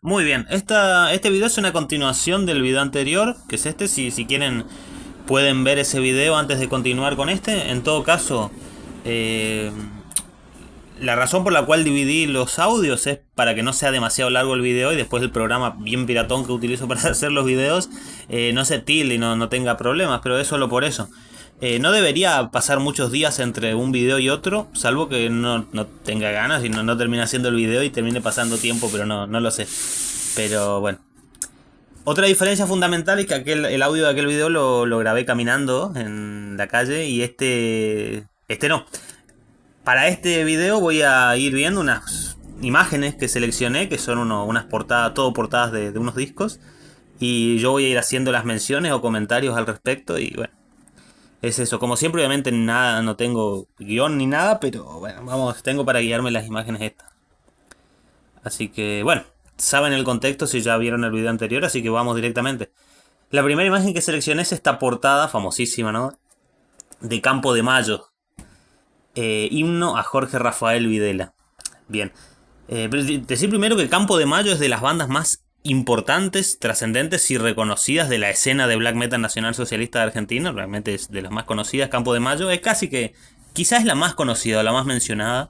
Muy bien, este video es una continuación del video anterior, que es este. Si quieren, pueden ver ese video antes de continuar con este. En todo caso, eh, la razón por la cual dividí los audios es para que no sea demasiado largo el video y después el programa bien piratón que utilizo para hacer los videos no se tilde y no tenga problemas, pero es solo por eso. No debería pasar muchos días entre un video y otro, salvo que no tenga ganas y no termine haciendo el video y termine pasando tiempo, pero no lo sé. Pero bueno. Otra diferencia fundamental es que el audio de aquel video lo grabé caminando en la calle y este no. Para este video voy a ir viendo unas imágenes que seleccioné, que son unas portadas, todo portadas de unos discos. Y yo voy a ir haciendo las menciones o comentarios al respecto. Y bueno, es eso. Como siempre, obviamente nada, no tengo guión ni nada, pero bueno, vamos, tengo para guiarme las imágenes estas. Así que bueno, saben el contexto si ya vieron el video anterior, así que vamos directamente. La primera imagen que seleccioné es esta portada famosísima, ¿no? De Campo de Mayo. Himno a Jorge Rafael Videla. Bien. Pero decir primero que Campo de Mayo es de las bandas más importantes, trascendentes y reconocidas de la escena de black metal nacional socialista de Argentina. Realmente es de las más conocidas. Campo de Mayo es casi que, quizás es la más conocida, la más mencionada.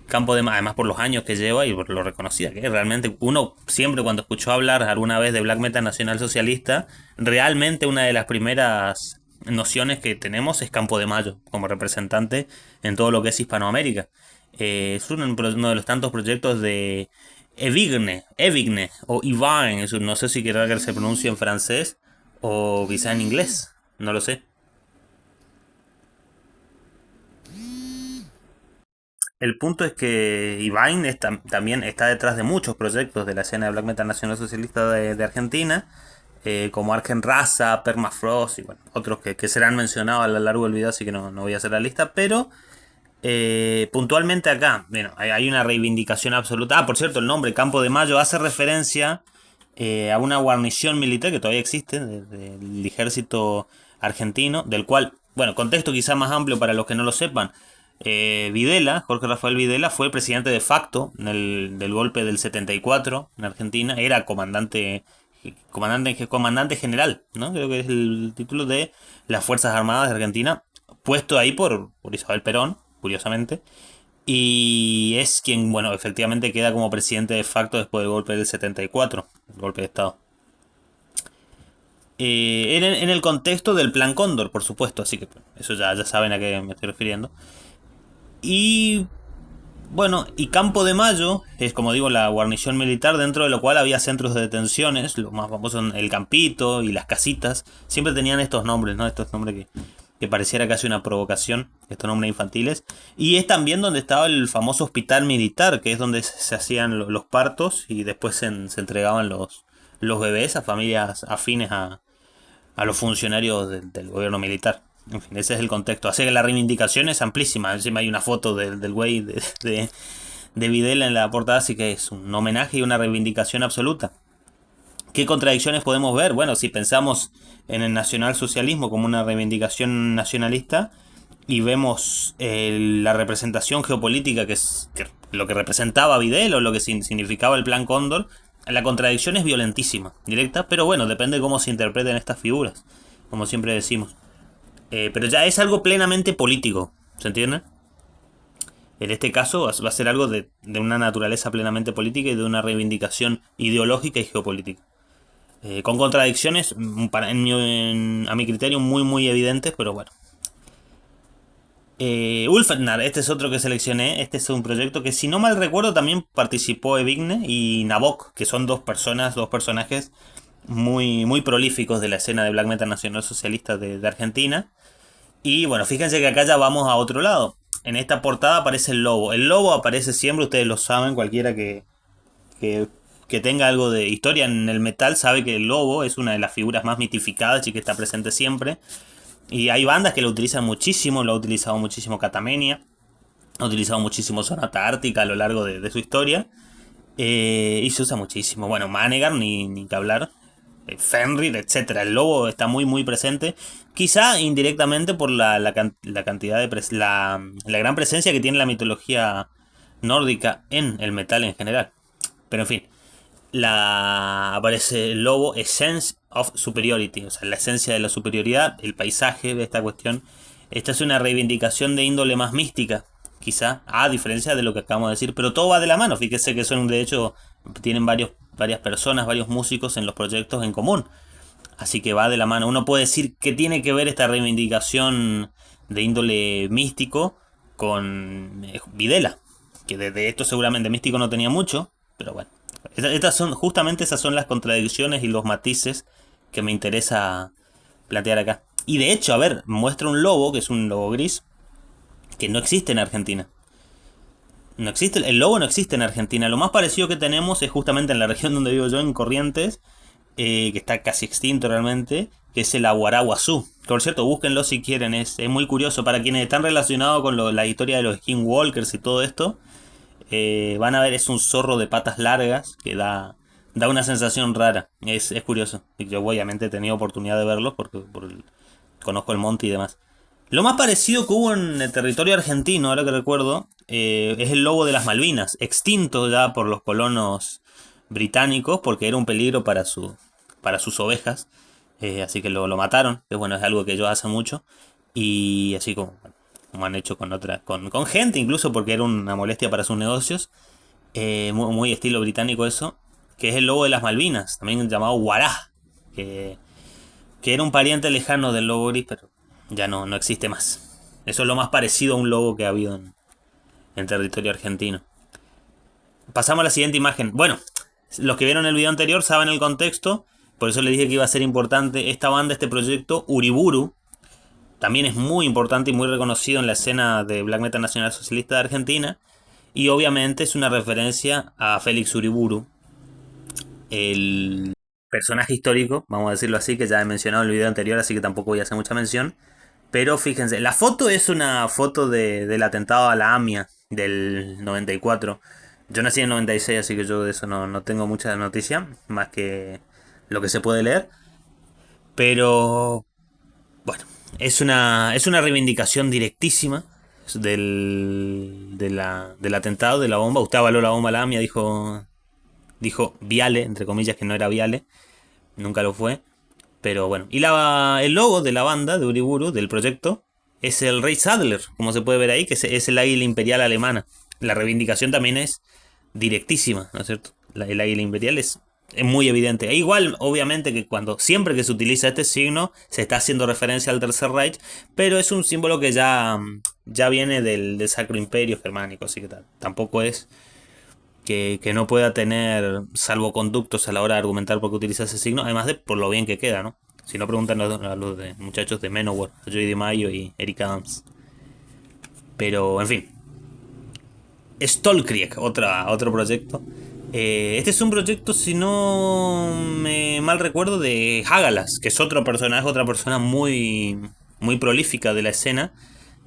Campo de Mayo, además por los años que lleva y por lo reconocida que es. Realmente uno siempre cuando escuchó hablar alguna vez de black metal nacional socialista, realmente una de las primeras nociones que tenemos es Campo de Mayo como representante en todo lo que es Hispanoamérica. Es uno de los tantos proyectos de Evigne o Ivain, no sé si quiero que se pronuncie en francés o quizá en inglés, no lo sé. El punto es que Ivain también está detrás de muchos proyectos de la escena de black metal nacional socialista de Argentina, como Argen Raza, Permafrost y bueno, otros que serán mencionados a lo largo del video, así que no voy a hacer la lista, pero puntualmente acá, bueno, hay una reivindicación absoluta. Ah, por cierto, el nombre Campo de Mayo hace referencia a una guarnición militar que todavía existe del ejército argentino, del cual, bueno, contexto quizá más amplio para los que no lo sepan. Videla, Jorge Rafael Videla, fue el presidente de facto del golpe del 74 en Argentina. Era comandante general, ¿no? Creo que es el título de las Fuerzas Armadas de Argentina, puesto ahí por Isabel Perón, curiosamente. Y es quien, bueno, efectivamente queda como presidente de facto después del golpe del 74, el golpe de Estado. En el contexto del Plan Cóndor, por supuesto, así que eso ya saben a qué me estoy refiriendo. Y bueno, y Campo de Mayo es, como digo, la guarnición militar dentro de lo cual había centros de detenciones, los más famosos son el Campito y las Casitas. Siempre tenían estos nombres, ¿no? Estos nombres que pareciera casi una provocación, estos nombres infantiles. Y es también donde estaba el famoso hospital militar, que es donde se hacían los partos y después se entregaban los bebés a familias afines a los funcionarios del gobierno militar. En fin, ese es el contexto. Así que la reivindicación es amplísima. Encima hay una foto del güey de Videla en la portada, así que es un homenaje y una reivindicación absoluta. ¿Qué contradicciones podemos ver? Bueno, si pensamos en el nacionalsocialismo como una reivindicación nacionalista y vemos la representación geopolítica que lo que representaba Videla o lo que significaba el Plan Cóndor, la contradicción es violentísima, directa, pero bueno, depende de cómo se interpreten estas figuras, como siempre decimos. Pero ya es algo plenamente político, ¿se entiende? En este caso va a ser algo de una naturaleza plenamente política y de una reivindicación ideológica y geopolítica. Con contradicciones, a mi criterio, muy evidentes, pero bueno. Ulfnar, este es otro que seleccioné. Este es un proyecto que, si no mal recuerdo, también participó Evigne y Nabok, que son dos personajes muy prolíficos de la escena de black metal nacional socialista de Argentina. Y bueno, fíjense que acá ya vamos a otro lado. En esta portada aparece el lobo. El lobo aparece siempre, ustedes lo saben, cualquiera que, que tenga algo de historia en el metal sabe que el lobo es una de las figuras más mitificadas y que está presente siempre. Y hay bandas que lo utilizan muchísimo, lo ha utilizado muchísimo Catamenia, ha utilizado muchísimo Sonata Ártica a lo largo de su historia. Y se usa muchísimo. Bueno, Manegar, ni que hablar. Fenrir, etcétera. El lobo está muy presente. Quizá indirectamente por la cantidad de la gran presencia que tiene la mitología nórdica en el metal en general. Pero en fin, aparece el logo Essence of Superiority, o sea, la esencia de la superioridad, el paisaje de esta cuestión. Esta es una reivindicación de índole más mística, quizá, a diferencia de lo que acabamos de decir, pero todo va de la mano. Fíjese que son, de hecho, tienen varias personas, varios músicos en los proyectos en común. Así que va de la mano. Uno puede decir que tiene que ver esta reivindicación de índole místico con Videla, que de esto seguramente místico no tenía mucho, pero bueno. Justamente esas son las contradicciones y los matices que me interesa plantear acá. Y de hecho, a ver, muestra un lobo, que es un lobo gris, que no existe en Argentina. No existe, el lobo no existe en Argentina. Lo más parecido que tenemos es justamente en la región donde vivo yo, en Corrientes, que está casi extinto realmente, que es el aguaraguazú. Por cierto, búsquenlo si quieren, es muy curioso. Para quienes están relacionados con la historia de los skinwalkers y todo esto, van a ver, es un zorro de patas largas que da una sensación rara. Es curioso. Y yo obviamente he tenido oportunidad de verlo porque conozco el monte y demás. Lo más parecido que hubo en el territorio argentino, ahora que recuerdo, es el lobo de las Malvinas, extinto ya por los colonos británicos porque era un peligro para sus ovejas. Así que lo mataron, que bueno, es algo que ellos hacen mucho. Y así como han hecho con gente, incluso porque era una molestia para sus negocios. Muy estilo británico eso, que es el lobo de las Malvinas, también llamado guará, que era un pariente lejano del lobo gris, pero ya no existe más. Eso es lo más parecido a un lobo que ha habido en territorio argentino. Pasamos a la siguiente imagen. Bueno, los que vieron el video anterior saben el contexto, por eso les dije que iba a ser importante esta banda, este proyecto. Uriburu también es muy importante y muy reconocido en la escena de black metal nacional socialista de Argentina, y obviamente es una referencia a Félix Uriburu, el personaje histórico, vamos a decirlo así, que ya he mencionado en el video anterior, así que tampoco voy a hacer mucha mención. Pero fíjense, la foto es una foto del atentado a la AMIA del 94. Yo nací en el 96, así que yo de eso no tengo mucha noticia, más que lo que se puede leer. Pero bueno, es una reivindicación directísima del atentado, de la bomba. Usted avaló la bomba a la AMIA, dijo Viale, entre comillas, que no era Viale, nunca lo fue. Pero bueno, y el logo de la banda, de Uriburu, del proyecto, es el Rey Sadler, como se puede ver ahí, que es el águila imperial alemana. La reivindicación también es directísima, ¿no es cierto? El águila imperial es muy evidente. E igual, obviamente, que siempre que se utiliza este signo, se está haciendo referencia al Tercer Reich, pero es un símbolo que ya viene del Sacro Imperio Germánico, así que tampoco es que no pueda tener salvoconductos a la hora de argumentar por qué utiliza ese signo, además de por lo bien que queda, ¿no? Si no, preguntan a los muchachos de Manowar, a Joey DiMaggio y Eric Adams. Pero, en fin. Stolkrieg, otro proyecto. Este es un proyecto, si no me mal recuerdo, de Hagalas, que es otro personaje, otra persona muy, muy prolífica de la escena.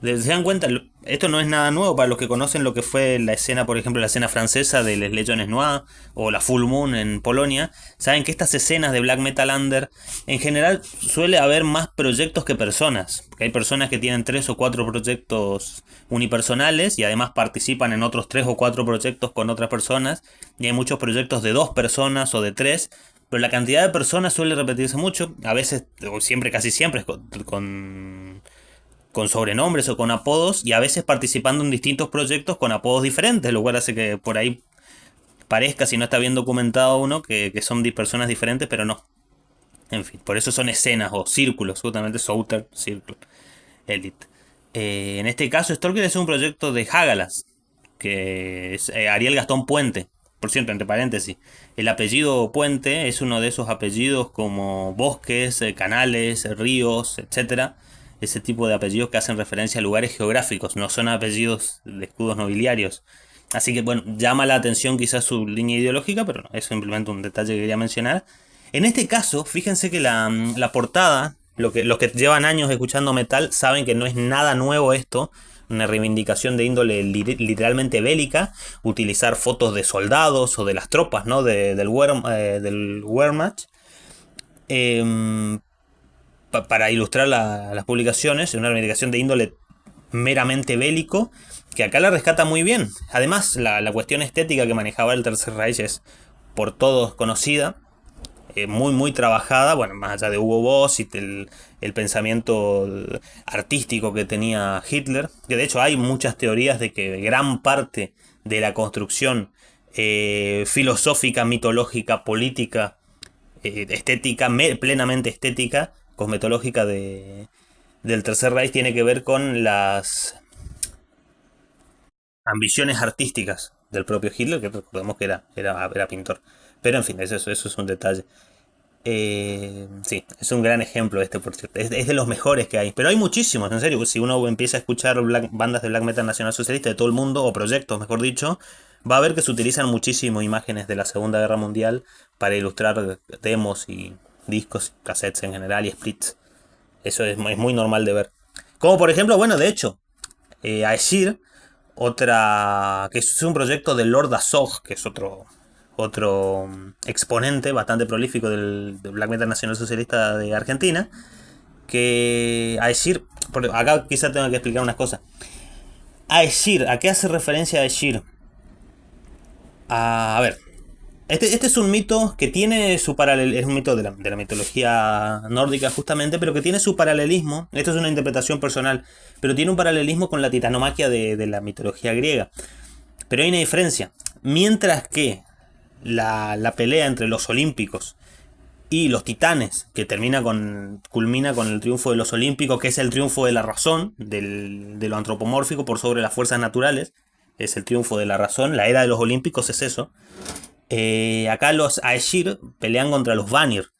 Se dan cuenta, esto no es nada nuevo para los que conocen lo que fue la escena, por ejemplo, la escena francesa de Les Legiones Noires o la Full Moon en Polonia. Saben que estas escenas de Black Metal Under, en general suele haber más proyectos que personas. Porque hay personas que tienen 3 o 4 proyectos unipersonales y además participan en otros 3 o 4 proyectos con otras personas. Y hay muchos proyectos de 2 personas o de 3. Pero la cantidad de personas suele repetirse mucho. A veces, o siempre, casi siempre, con sobrenombres o con apodos, y a veces participando en distintos proyectos con apodos diferentes, lo cual hace que por ahí parezca, si no está bien documentado uno, que son personas diferentes, pero no. En fin, por eso son escenas o círculos, justamente Souter Circle Elite. En este caso, Stalker es un proyecto de Hagalas, que es Ariel Gastón Puente. Por cierto, entre paréntesis, el apellido Puente es uno de esos apellidos como bosques, canales, ríos, etcétera. Ese tipo de apellidos que hacen referencia a lugares geográficos, no son apellidos de escudos nobiliarios. Así que bueno, llama la atención quizás su línea ideológica, pero no, es simplemente un detalle que quería mencionar. En este caso, fíjense que la portada, los que llevan años escuchando metal saben que no es nada nuevo esto, una reivindicación de índole literalmente bélica, utilizar fotos de soldados o de las tropas, ¿no? del Wehrmacht. Para ilustrar las publicaciones, una reivindicación de índole meramente bélico, que acá la rescata muy bien. Además, la cuestión estética que manejaba el Tercer Reich es por todos conocida, muy muy trabajada, bueno, más allá de Hugo Boss y el pensamiento artístico que tenía Hitler, que de hecho hay muchas teorías de que gran parte de la construcción filosófica, mitológica, política, estética, plenamente estética, cosmetológica del Tercer Reich tiene que ver con las ambiciones artísticas del propio Hitler, que recordemos que era pintor. Pero en fin, eso es un detalle. Sí, es un gran ejemplo este, por cierto. Es de los mejores que hay. Pero hay muchísimos, en serio. Si uno empieza a escuchar bandas de black metal nacional socialista de todo el mundo, o proyectos, mejor dicho, va a ver que se utilizan muchísimo imágenes de la Segunda Guerra Mundial para ilustrar demos y discos, cassettes en general y splits. Eso es muy normal de ver. Como por ejemplo, bueno, de hecho, Aesir, otra que es un proyecto de Lord Azog, que es otro exponente bastante prolífico del black metal nacional socialista de Argentina, que Aesir, acá quizá tengo que explicar unas cosas. Aesir, ¿a qué hace referencia Aesir? A ver, este es un mito que tiene su paralelismo, es un mito de la mitología nórdica justamente, pero que tiene su paralelismo, esto es una interpretación personal, pero tiene un paralelismo con la titanomaquia de la mitología griega. Pero hay una diferencia. Mientras que la pelea entre los olímpicos y los titanes, que culmina con el triunfo de los olímpicos, que es el triunfo de la razón, de lo antropomórfico por sobre las fuerzas naturales, es el triunfo de la razón, la era de los olímpicos es eso. Acá los Aesir pelean contra los Vanir.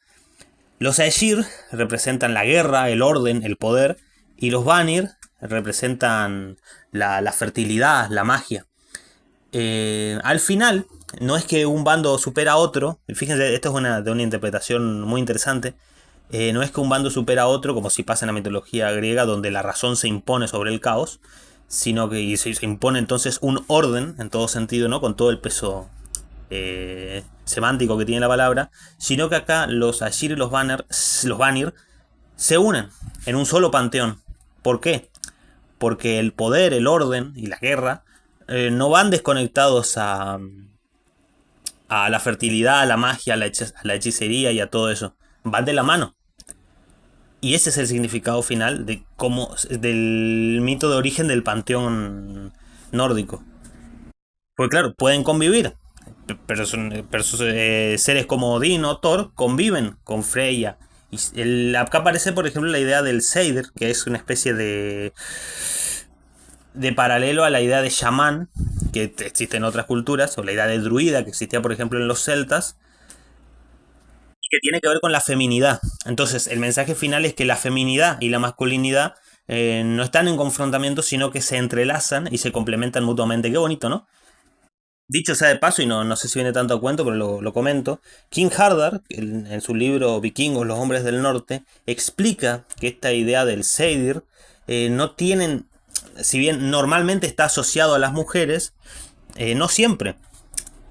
Los Aesir representan la guerra, el orden, el poder, y los Vanir representan la fertilidad, la magia. Al final, no es que un bando supera a otro, fíjense, esto es de una interpretación muy interesante, no es que un bando supera a otro, como si pasa en la mitología griega, donde la razón se impone sobre el caos, sino que se impone entonces un orden, en todo sentido, ¿no? Con todo el peso semántico que tiene la palabra, sino que acá los Aesir y los Vanir se unen en un solo panteón. ¿Por qué? Porque el poder, el orden y la guerra no van desconectados a la fertilidad, a la magia, a la hechicería y a todo eso. Van de la mano. Y ese es el significado final del mito de origen del panteón nórdico. Pues claro, pueden convivir. Pero seres como Odín o Thor conviven con Freya. Y acá aparece, por ejemplo, la idea del Seidir, que es una especie de paralelo a la idea de chamán, que existe en otras culturas, o la idea de druida, que existía, por ejemplo, en los celtas, que tiene que ver con la feminidad. Entonces, el mensaje final es que la feminidad y la masculinidad no están en confrontamiento, sino que se entrelazan y se complementan mutuamente. Qué bonito, ¿no? Dicho sea de paso, y no sé si viene tanto a cuento, pero lo comento, King Hardar, en su libro Vikingos, los hombres del norte, explica que esta idea del Seidir no tienen, si bien normalmente está asociado a las mujeres, no siempre.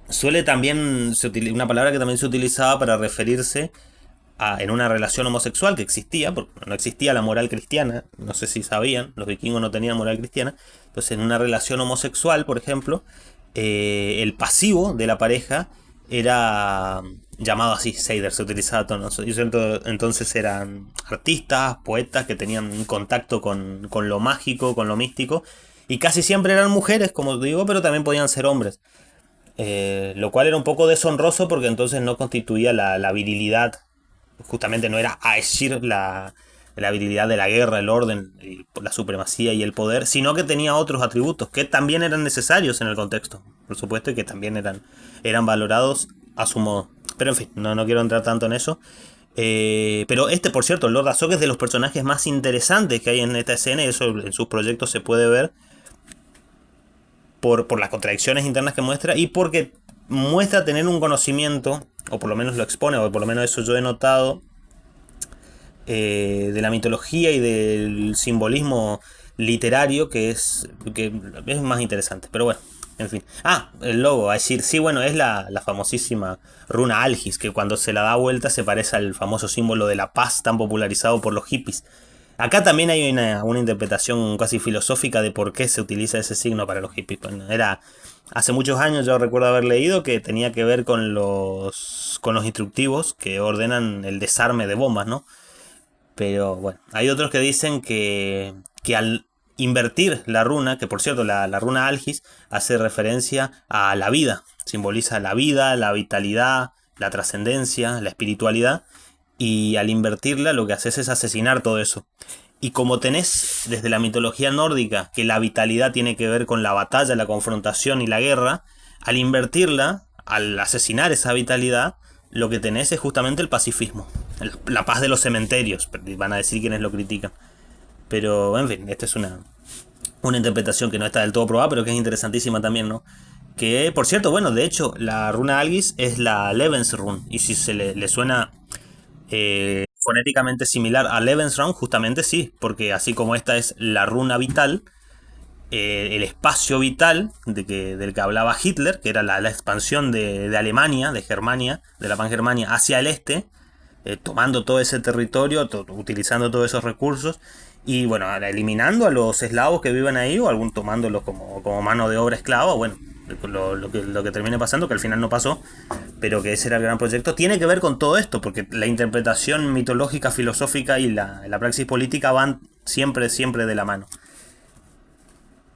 Suele también, una palabra que también se utilizaba para referirse en una relación homosexual que existía, porque no existía la moral cristiana, no sé si sabían, los vikingos no tenían moral cristiana, entonces en una relación homosexual, por ejemplo, el pasivo de la pareja era llamado así, Seider, se utilizaba todo. Entonces eran artistas, poetas que tenían un contacto con lo mágico, con lo místico, y casi siempre eran mujeres, como digo, pero también podían ser hombres. Lo cual era un poco deshonroso porque entonces no constituía la virilidad, justamente no era Aesir la virilidad de la guerra, el orden, la supremacía y el poder, sino que tenía otros atributos que también eran necesarios en el contexto, por supuesto, y que también eran valorados a su modo. Pero en fin, no quiero entrar tanto en eso. Pero por cierto, Lord Azog es de los personajes más interesantes que hay en esta escena, y eso en sus proyectos se puede ver por las contradicciones internas que muestra y porque muestra tener un conocimiento, o por lo menos lo expone, o por lo menos eso yo he notado, de la mitología y del simbolismo literario que es más interesante. Pero bueno, en fin. El logo, a decir, sí, bueno, es la famosísima runa Algis, que cuando se la da vuelta se parece al famoso símbolo de la paz tan popularizado por los hippies. Acá también hay una interpretación casi filosófica de por qué se utiliza ese signo para los hippies. Bueno, era hace muchos años yo recuerdo haber leído que tenía que ver con los instructivos que ordenan el desarme de bombas, ¿no? Pero bueno, hay otros que dicen que al invertir la runa, que por cierto la runa Algis hace referencia a la vida, simboliza la vida, la vitalidad, la trascendencia, la espiritualidad, y al invertirla lo que haces es asesinar todo eso. Y como tenés desde la mitología nórdica que la vitalidad tiene que ver con la batalla, la confrontación y la guerra, al invertirla, al asesinar esa vitalidad, lo que tenés es justamente el pacifismo, la paz de los cementerios. Van a decir quienes lo critican. Pero, en fin, esta es una interpretación que no está del todo probada, pero que es interesantísima también, ¿no? Que, por cierto, bueno, de hecho, la runa Algis es la Lebensrune. Y si le suena fonéticamente similar a Lebensraum, justamente sí, porque así como esta es la runa vital, el espacio vital del que hablaba Hitler, que era la expansión de Alemania, de Germania, de la Pangermania hacia el este, tomando todo ese territorio, utilizando todos esos recursos, y bueno, eliminando a los eslavos que viven ahí, o algún tomándolos como mano de obra esclava, bueno, lo que termine pasando, que al final no pasó, pero que ese era el gran proyecto, tiene que ver con todo esto, porque la interpretación mitológica, filosófica y la praxis política van siempre, siempre de la mano.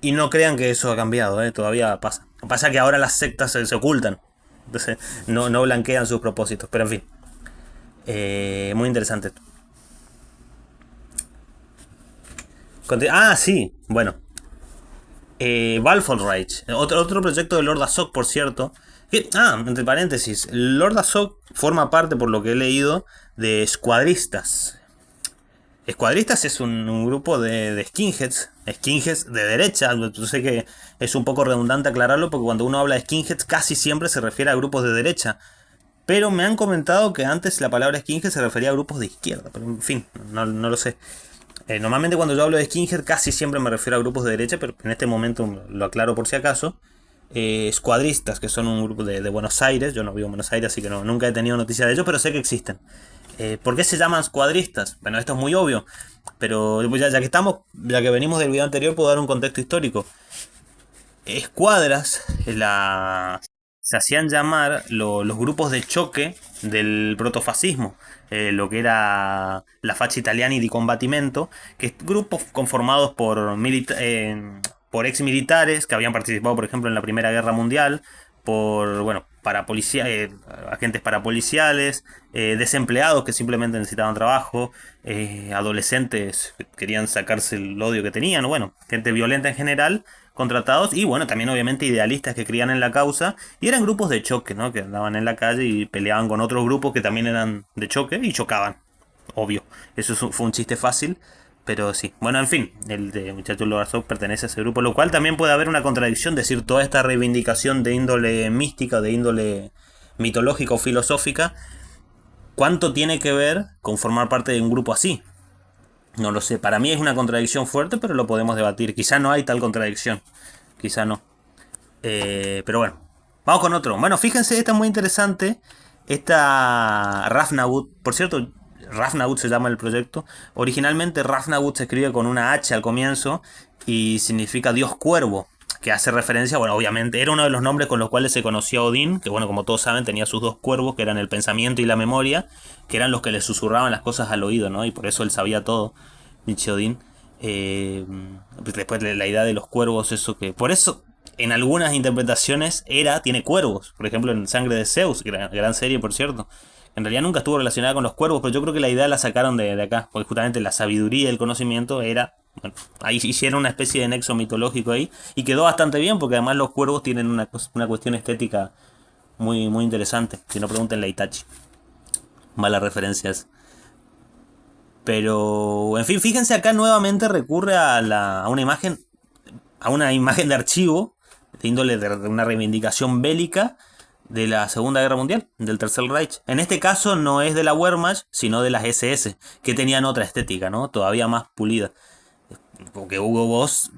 Y no crean que eso ha cambiado, todavía pasa. Pasa que ahora las sectas se ocultan, entonces no blanquean sus propósitos, pero en fin, muy interesante esto. Sí, bueno. Balfour Reich, otro proyecto de Lord Azog, por cierto. Entre paréntesis, Lord Azog forma parte, por lo que he leído, de Escuadristas. Escuadristas es un grupo de skinheads de derecha. Yo sé que es un poco redundante aclararlo porque cuando uno habla de skinheads casi siempre se refiere a grupos de derecha. Pero me han comentado que antes la palabra skinhead se refería a grupos de izquierda. Pero en fin, no lo sé. Normalmente cuando yo hablo de skinhead casi siempre me refiero a grupos de derecha, pero en este momento lo aclaro por si acaso. Escuadristas, que son un grupo de Buenos Aires. Yo no vivo en Buenos Aires, así que nunca he tenido noticia de ellos, pero sé que existen. ¿Por qué se llaman escuadristas? Bueno, esto es muy obvio, pero ya que venimos del video anterior, puedo dar un contexto histórico. Escuadras, se hacían llamar los grupos de choque del protofascismo, lo que era la Faccia Italiani di Combattimento, que es grupos conformados por ex militares que habían participado, por ejemplo, en la Primera Guerra Mundial, bueno, agentes parapoliciales, desempleados que simplemente necesitaban trabajo, adolescentes que querían sacarse el odio que tenían, bueno, gente violenta en general, contratados, y bueno, también obviamente idealistas que creían en la causa, y eran grupos de choque, ¿no? Que andaban en la calle y peleaban con otros grupos que también eran de choque y chocaban, obvio. Fue un chiste fácil, pero sí. Bueno, en fin, el de Muchacho Lorazov pertenece a ese grupo, lo cual también puede haber una contradicción, decir, toda esta reivindicación de índole mística, de índole mitológica o filosófica, ¿cuánto tiene que ver con formar parte de un grupo así? No lo sé, para mí es una contradicción fuerte, pero lo podemos debatir. Quizá no hay tal contradicción, quizá no. Pero bueno, vamos con otro. Bueno, fíjense, esta es muy interesante. Esta Rafnawut, por cierto, Rafnawut se llama el proyecto. Originalmente Rafnawut se escribe con una H al comienzo y significa Dios Cuervo, que hace referencia, bueno, obviamente era uno de los nombres con los cuales se conocía a Odín, que bueno, como todos saben, tenía sus dos cuervos, que eran el pensamiento y la memoria, que eran los que le susurraban las cosas al oído, ¿no? Y por eso él sabía todo, dice Odín. Después la idea de los cuervos, eso que... Por eso, en algunas interpretaciones, Hera tiene cuervos. Por ejemplo, en Sangre de Zeus, gran serie, por cierto. En realidad nunca estuvo relacionada con los cuervos, pero yo creo que la idea la sacaron de acá, porque justamente la sabiduría y el conocimiento era... Bueno, ahí hicieron una especie de nexo mitológico ahí, y quedó bastante bien, porque además los cuervos tienen una cuestión estética muy, muy interesante. Si no, pregúntenle a Itachi. Malas referencias. Pero, en fin, fíjense, acá nuevamente recurre a una imagen de archivo, de índole de una reivindicación bélica de la Segunda Guerra Mundial, del Tercer Reich. En este caso no es de la Wehrmacht, sino de las SS, que tenían otra estética, ¿no? Todavía más pulida. Porque Hugo Boss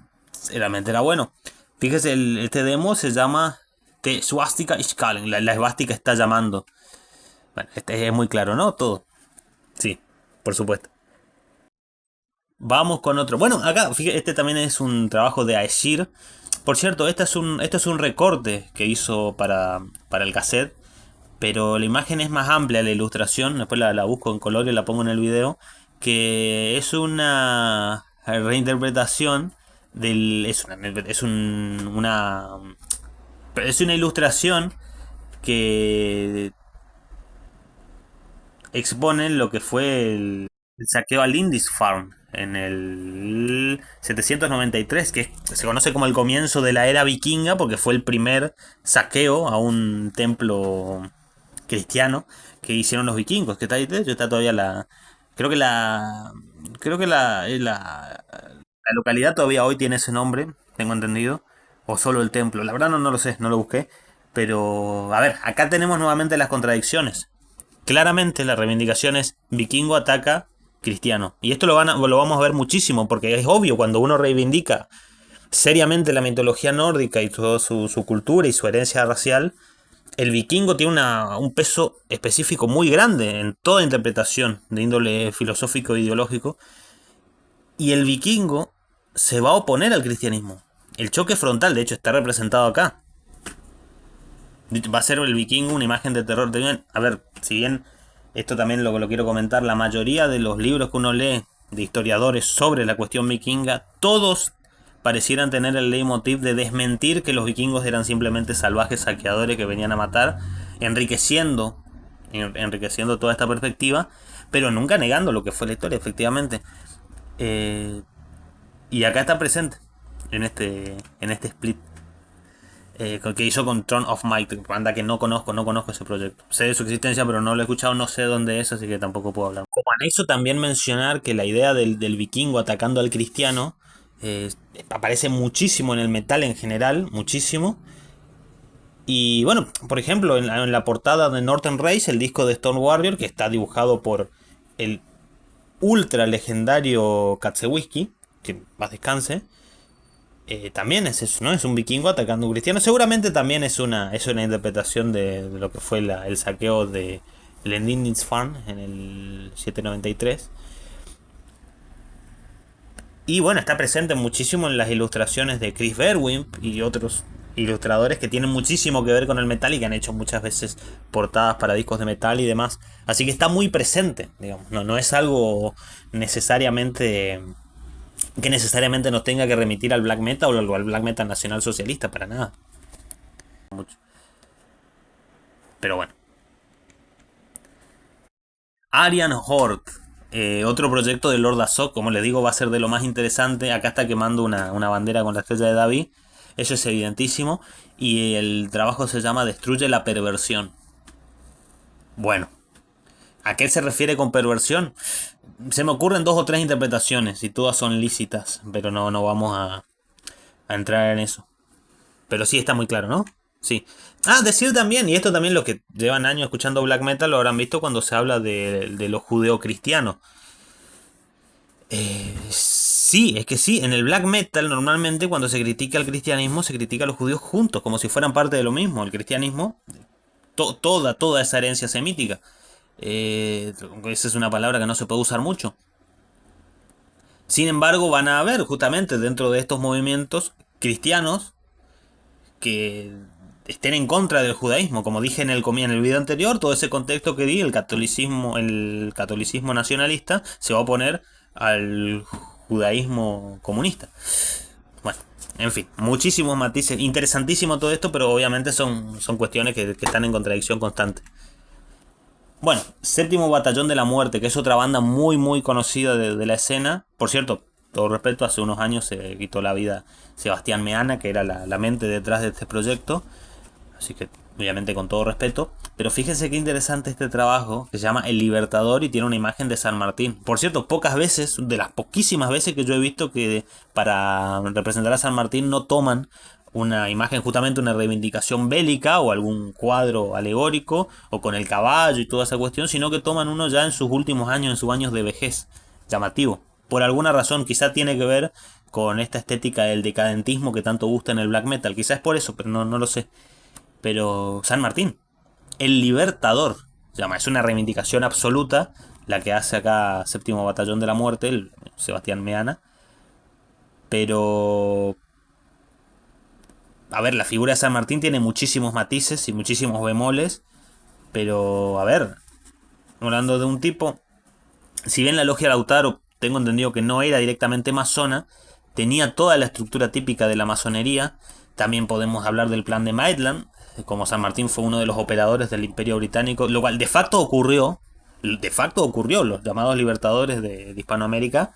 realmente era bueno. Fíjese, este demo se llama The Swastika ist calling. La esvástica está llamando. Bueno, este es muy claro, ¿no? Todo. Sí, por supuesto. Vamos con otro. Bueno, acá, fíjate, este también es un trabajo de Aesir. Por cierto, este es un recorte que hizo para el cassette. Pero la imagen es más amplia, la ilustración. Después la busco en color y la pongo en el video. Que es una reinterpretación del. Es una ilustración que exponen lo que fue el saqueo a Lindisfarne en el 793, que se conoce como el comienzo de la era vikinga, porque fue el primer saqueo a un templo cristiano que hicieron los vikingos. Que está ahí, de hecho, está todavía la. Creo que la. Creo que la localidad todavía hoy tiene ese nombre, tengo entendido. O solo el templo. La verdad no lo sé, no lo busqué. Pero, a ver, acá tenemos nuevamente las contradicciones. Claramente la reivindicación es vikingo ataca cristiano. Y esto lo vamos a ver muchísimo, porque es obvio cuando uno reivindica seriamente la mitología nórdica y toda su cultura y su herencia racial, el vikingo tiene un peso específico muy grande en toda interpretación de índole filosófico e ideológico. Y el vikingo se va a oponer al cristianismo. El choque frontal, de hecho, está representado acá. Va a ser el vikingo una imagen de terror. A ver, si bien esto también lo quiero comentar, la mayoría de los libros que uno lee de historiadores sobre la cuestión vikinga, todos parecieran tener el leitmotiv de desmentir que los vikingos eran simplemente salvajes saqueadores que venían a matar, enriqueciendo, enriqueciendo toda esta perspectiva, pero nunca negando lo que fue la historia, efectivamente. Eh, y acá está presente en este split que hizo con Throne of Might, banda que no conozco ese proyecto. Sé de su existencia, pero no lo he escuchado, no sé dónde es, así que tampoco puedo hablar. Como anexo también mencionar que la idea del vikingo atacando al cristiano aparece muchísimo en el metal en general, muchísimo. Y bueno, por ejemplo, en la portada de Northern Race, el disco de Stone Warrior, que está dibujado por el ultra legendario Katzewiski, que más descanse, también es eso, ¿no? Es un vikingo atacando a un cristiano. Seguramente también es una interpretación de lo que fue el saqueo de Lendinitsfarn en el 793. Y bueno, está presente muchísimo en las ilustraciones de Chris Berwimp y otros ilustradores que tienen muchísimo que ver con el metal y que han hecho muchas veces portadas para discos de metal y demás. Así que está muy presente, digamos. No es algo necesariamente que necesariamente nos tenga que remitir al black metal o al black metal nacional socialista, para nada. Mucho. Pero bueno. Arian Hort, otro proyecto de Lord Azog, como les digo, va a ser de lo más interesante. Acá está quemando una bandera con la estrella de David. Eso es evidentísimo. Y el trabajo se llama Destruye la perversión. Bueno, ¿a qué se refiere con perversión? Se me ocurren dos o tres interpretaciones y todas son lícitas, pero no vamos a entrar en eso. Pero sí está muy claro, ¿no? Sí. Ah, decir también, y esto también los que llevan años escuchando black metal lo habrán visto cuando se habla de los judeocristianos. Sí, es que sí, en el black metal normalmente cuando se critica al cristianismo se critica a los judíos juntos, como si fueran parte de lo mismo. El cristianismo, toda esa herencia semítica. Esa es una palabra que no se puede usar mucho. Sin embargo, van a haber justamente dentro de estos movimientos cristianos que estén en contra del judaísmo. Como dije en el video anterior, todo ese contexto que di, el catolicismo nacionalista, se va a oponer al judaísmo comunista. Bueno, en fin, muchísimos matices. Interesantísimo todo esto, pero obviamente son cuestiones que están en contradicción constante. Bueno, Séptimo Batallón de la Muerte, que es otra banda muy conocida de la escena. Por cierto, todo respeto, hace unos años se quitó la vida Sebastián Meana, que era la mente detrás de este proyecto. Así que, obviamente, con todo respeto. Pero fíjense qué interesante este trabajo, que se llama El Libertador y tiene una imagen de San Martín. Por cierto, pocas veces, de las poquísimas veces que yo he visto que para representar a San Martín no toman una imagen, justamente una reivindicación bélica o algún cuadro alegórico o con el caballo y toda esa cuestión, sino que toman uno ya en sus últimos años, en sus años de vejez. Llamativo. Por alguna razón, quizá tiene que ver con esta estética del decadentismo que tanto gusta en el black metal. Quizás es por eso, pero no lo sé. Pero San Martín, el Libertador, se llama, es una reivindicación absoluta la que hace acá Séptimo Batallón de la Muerte, el Sebastián Meana. Pero, a ver, la figura de San Martín tiene muchísimos matices y muchísimos bemoles. Pero, a ver, hablando de un tipo, si bien la logia Lautaro, tengo entendido que no era directamente masona, tenía toda la estructura típica de la masonería. También podemos hablar del plan de Maitland, como San Martín fue uno de los operadores del Imperio Británico, lo cual de facto ocurrió, los llamados libertadores de Hispanoamérica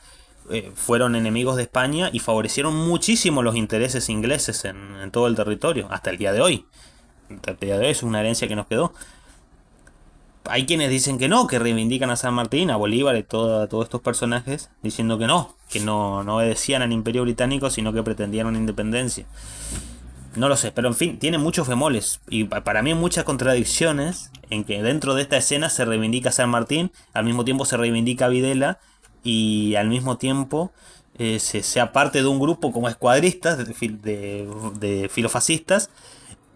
fueron enemigos de España y favorecieron muchísimo los intereses ingleses en todo el territorio, hasta el día de hoy. Hasta el día de hoy es una herencia que nos quedó. Hay quienes dicen que no, que reivindican a San Martín, a Bolívar y todos estos personajes, diciendo que no obedecían al Imperio Británico, sino que pretendían una independencia. No lo sé, pero en fin, tiene muchos bemoles y para mí muchas contradicciones en que dentro de esta escena se reivindica a San Martín, al mismo tiempo se reivindica a Videla y al mismo tiempo se sea parte de un grupo como escuadristas de filofascistas.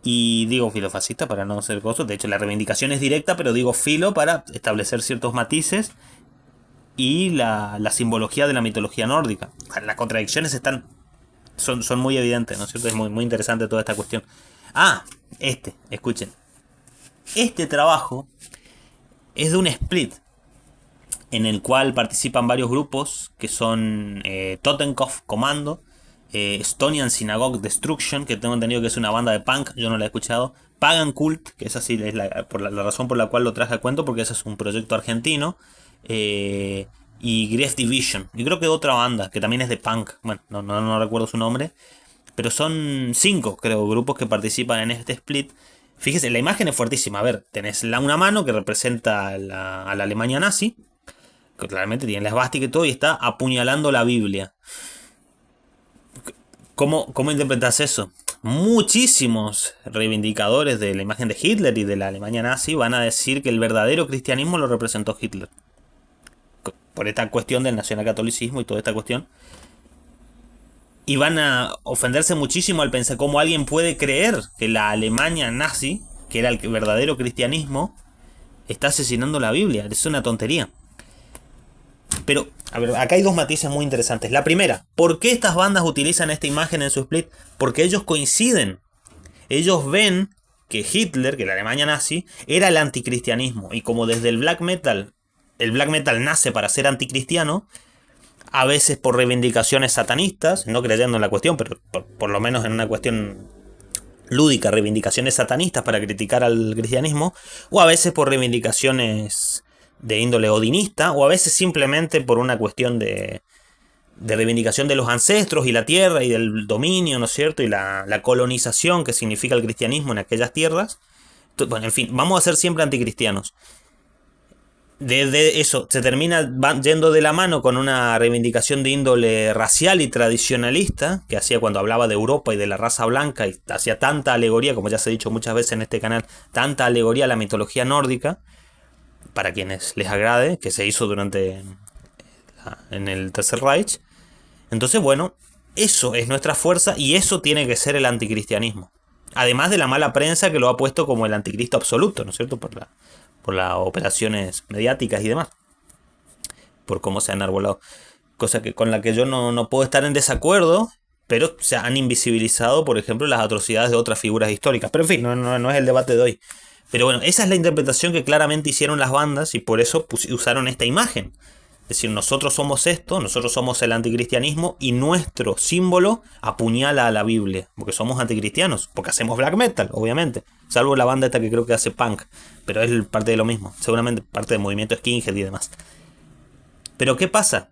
Y digo filofascista para no ser cosas. De hecho, la reivindicación es directa, pero digo filo para establecer ciertos matices y la simbología de la mitología nórdica. Las contradicciones son muy evidentes, ¿no es cierto? Es muy interesante toda esta cuestión. Escuchen. Este trabajo es de un split en el cual participan varios grupos que son Totenkopf Commando, Estonian Synagogue Destruction, que tengo entendido que es una banda de punk, yo no la he escuchado. Pagan Cult, que es así, es la razón por la cual lo traje a cuento, porque ese es un proyecto argentino. Y Grief Division, y creo que otra banda, que también es de punk, bueno, no recuerdo su nombre. Pero son 5, creo, grupos que participan en este split. Fíjese, la imagen es fuertísima. A ver, tenés una mano que representa a la Alemania nazi, que claramente tiene la esvástica y todo, y está apuñalando la Biblia. ¿Cómo interpretas eso? Muchísimos reivindicadores de la imagen de Hitler y de la Alemania nazi van a decir que el verdadero cristianismo lo representó Hitler. Por esta cuestión del nacionalcatolicismo y toda esta cuestión. Y van a ofenderse muchísimo al pensar cómo alguien puede creer que la Alemania nazi, que era el verdadero cristianismo, está asesinando la Biblia. Es una tontería. Pero, a ver, acá hay dos matices muy interesantes. La primera, ¿por qué estas bandas utilizan esta imagen en su split? Porque ellos coinciden. Ellos ven que Hitler, que la Alemania nazi, era el anticristianismo. Y como desde el black metal nace para ser anticristiano, a veces por reivindicaciones satanistas, no creyendo en la cuestión, pero por lo menos en una cuestión lúdica, reivindicaciones satanistas para criticar al cristianismo, o a veces por reivindicaciones de índole odinista, o a veces simplemente por una cuestión de reivindicación de los ancestros y la tierra y del dominio, ¿no es cierto? Y la colonización que significa el cristianismo en aquellas tierras. Bueno, en fin, vamos a ser siempre anticristianos. De eso se termina yendo de la mano con una reivindicación de índole racial y tradicionalista que hacía cuando hablaba de Europa y de la raza blanca y hacía tanta alegoría, como ya se ha dicho muchas veces en este canal, tanta alegoría a la mitología nórdica, para quienes les agrade, que se hizo en el Tercer Reich. Entonces, bueno, eso es nuestra fuerza y eso tiene que ser el anticristianismo. Además de la mala prensa que lo ha puesto como el anticristo absoluto, ¿no es cierto? Por las operaciones mediáticas y demás. Por cómo se han arbolado. Cosa con la que yo no puedo estar en desacuerdo, pero se han invisibilizado, por ejemplo, las atrocidades de otras figuras históricas. Pero en fin, no es el debate de hoy. Pero bueno, esa es la interpretación que claramente hicieron las bandas y por eso usaron esta imagen. Es decir, nosotros somos esto, nosotros somos el anticristianismo y nuestro símbolo apuñala a la Biblia, porque somos anticristianos, porque hacemos black metal, obviamente. Salvo la banda esta que creo que hace punk, pero es parte de lo mismo, seguramente parte del movimiento skinhead y demás. Pero ¿qué pasa?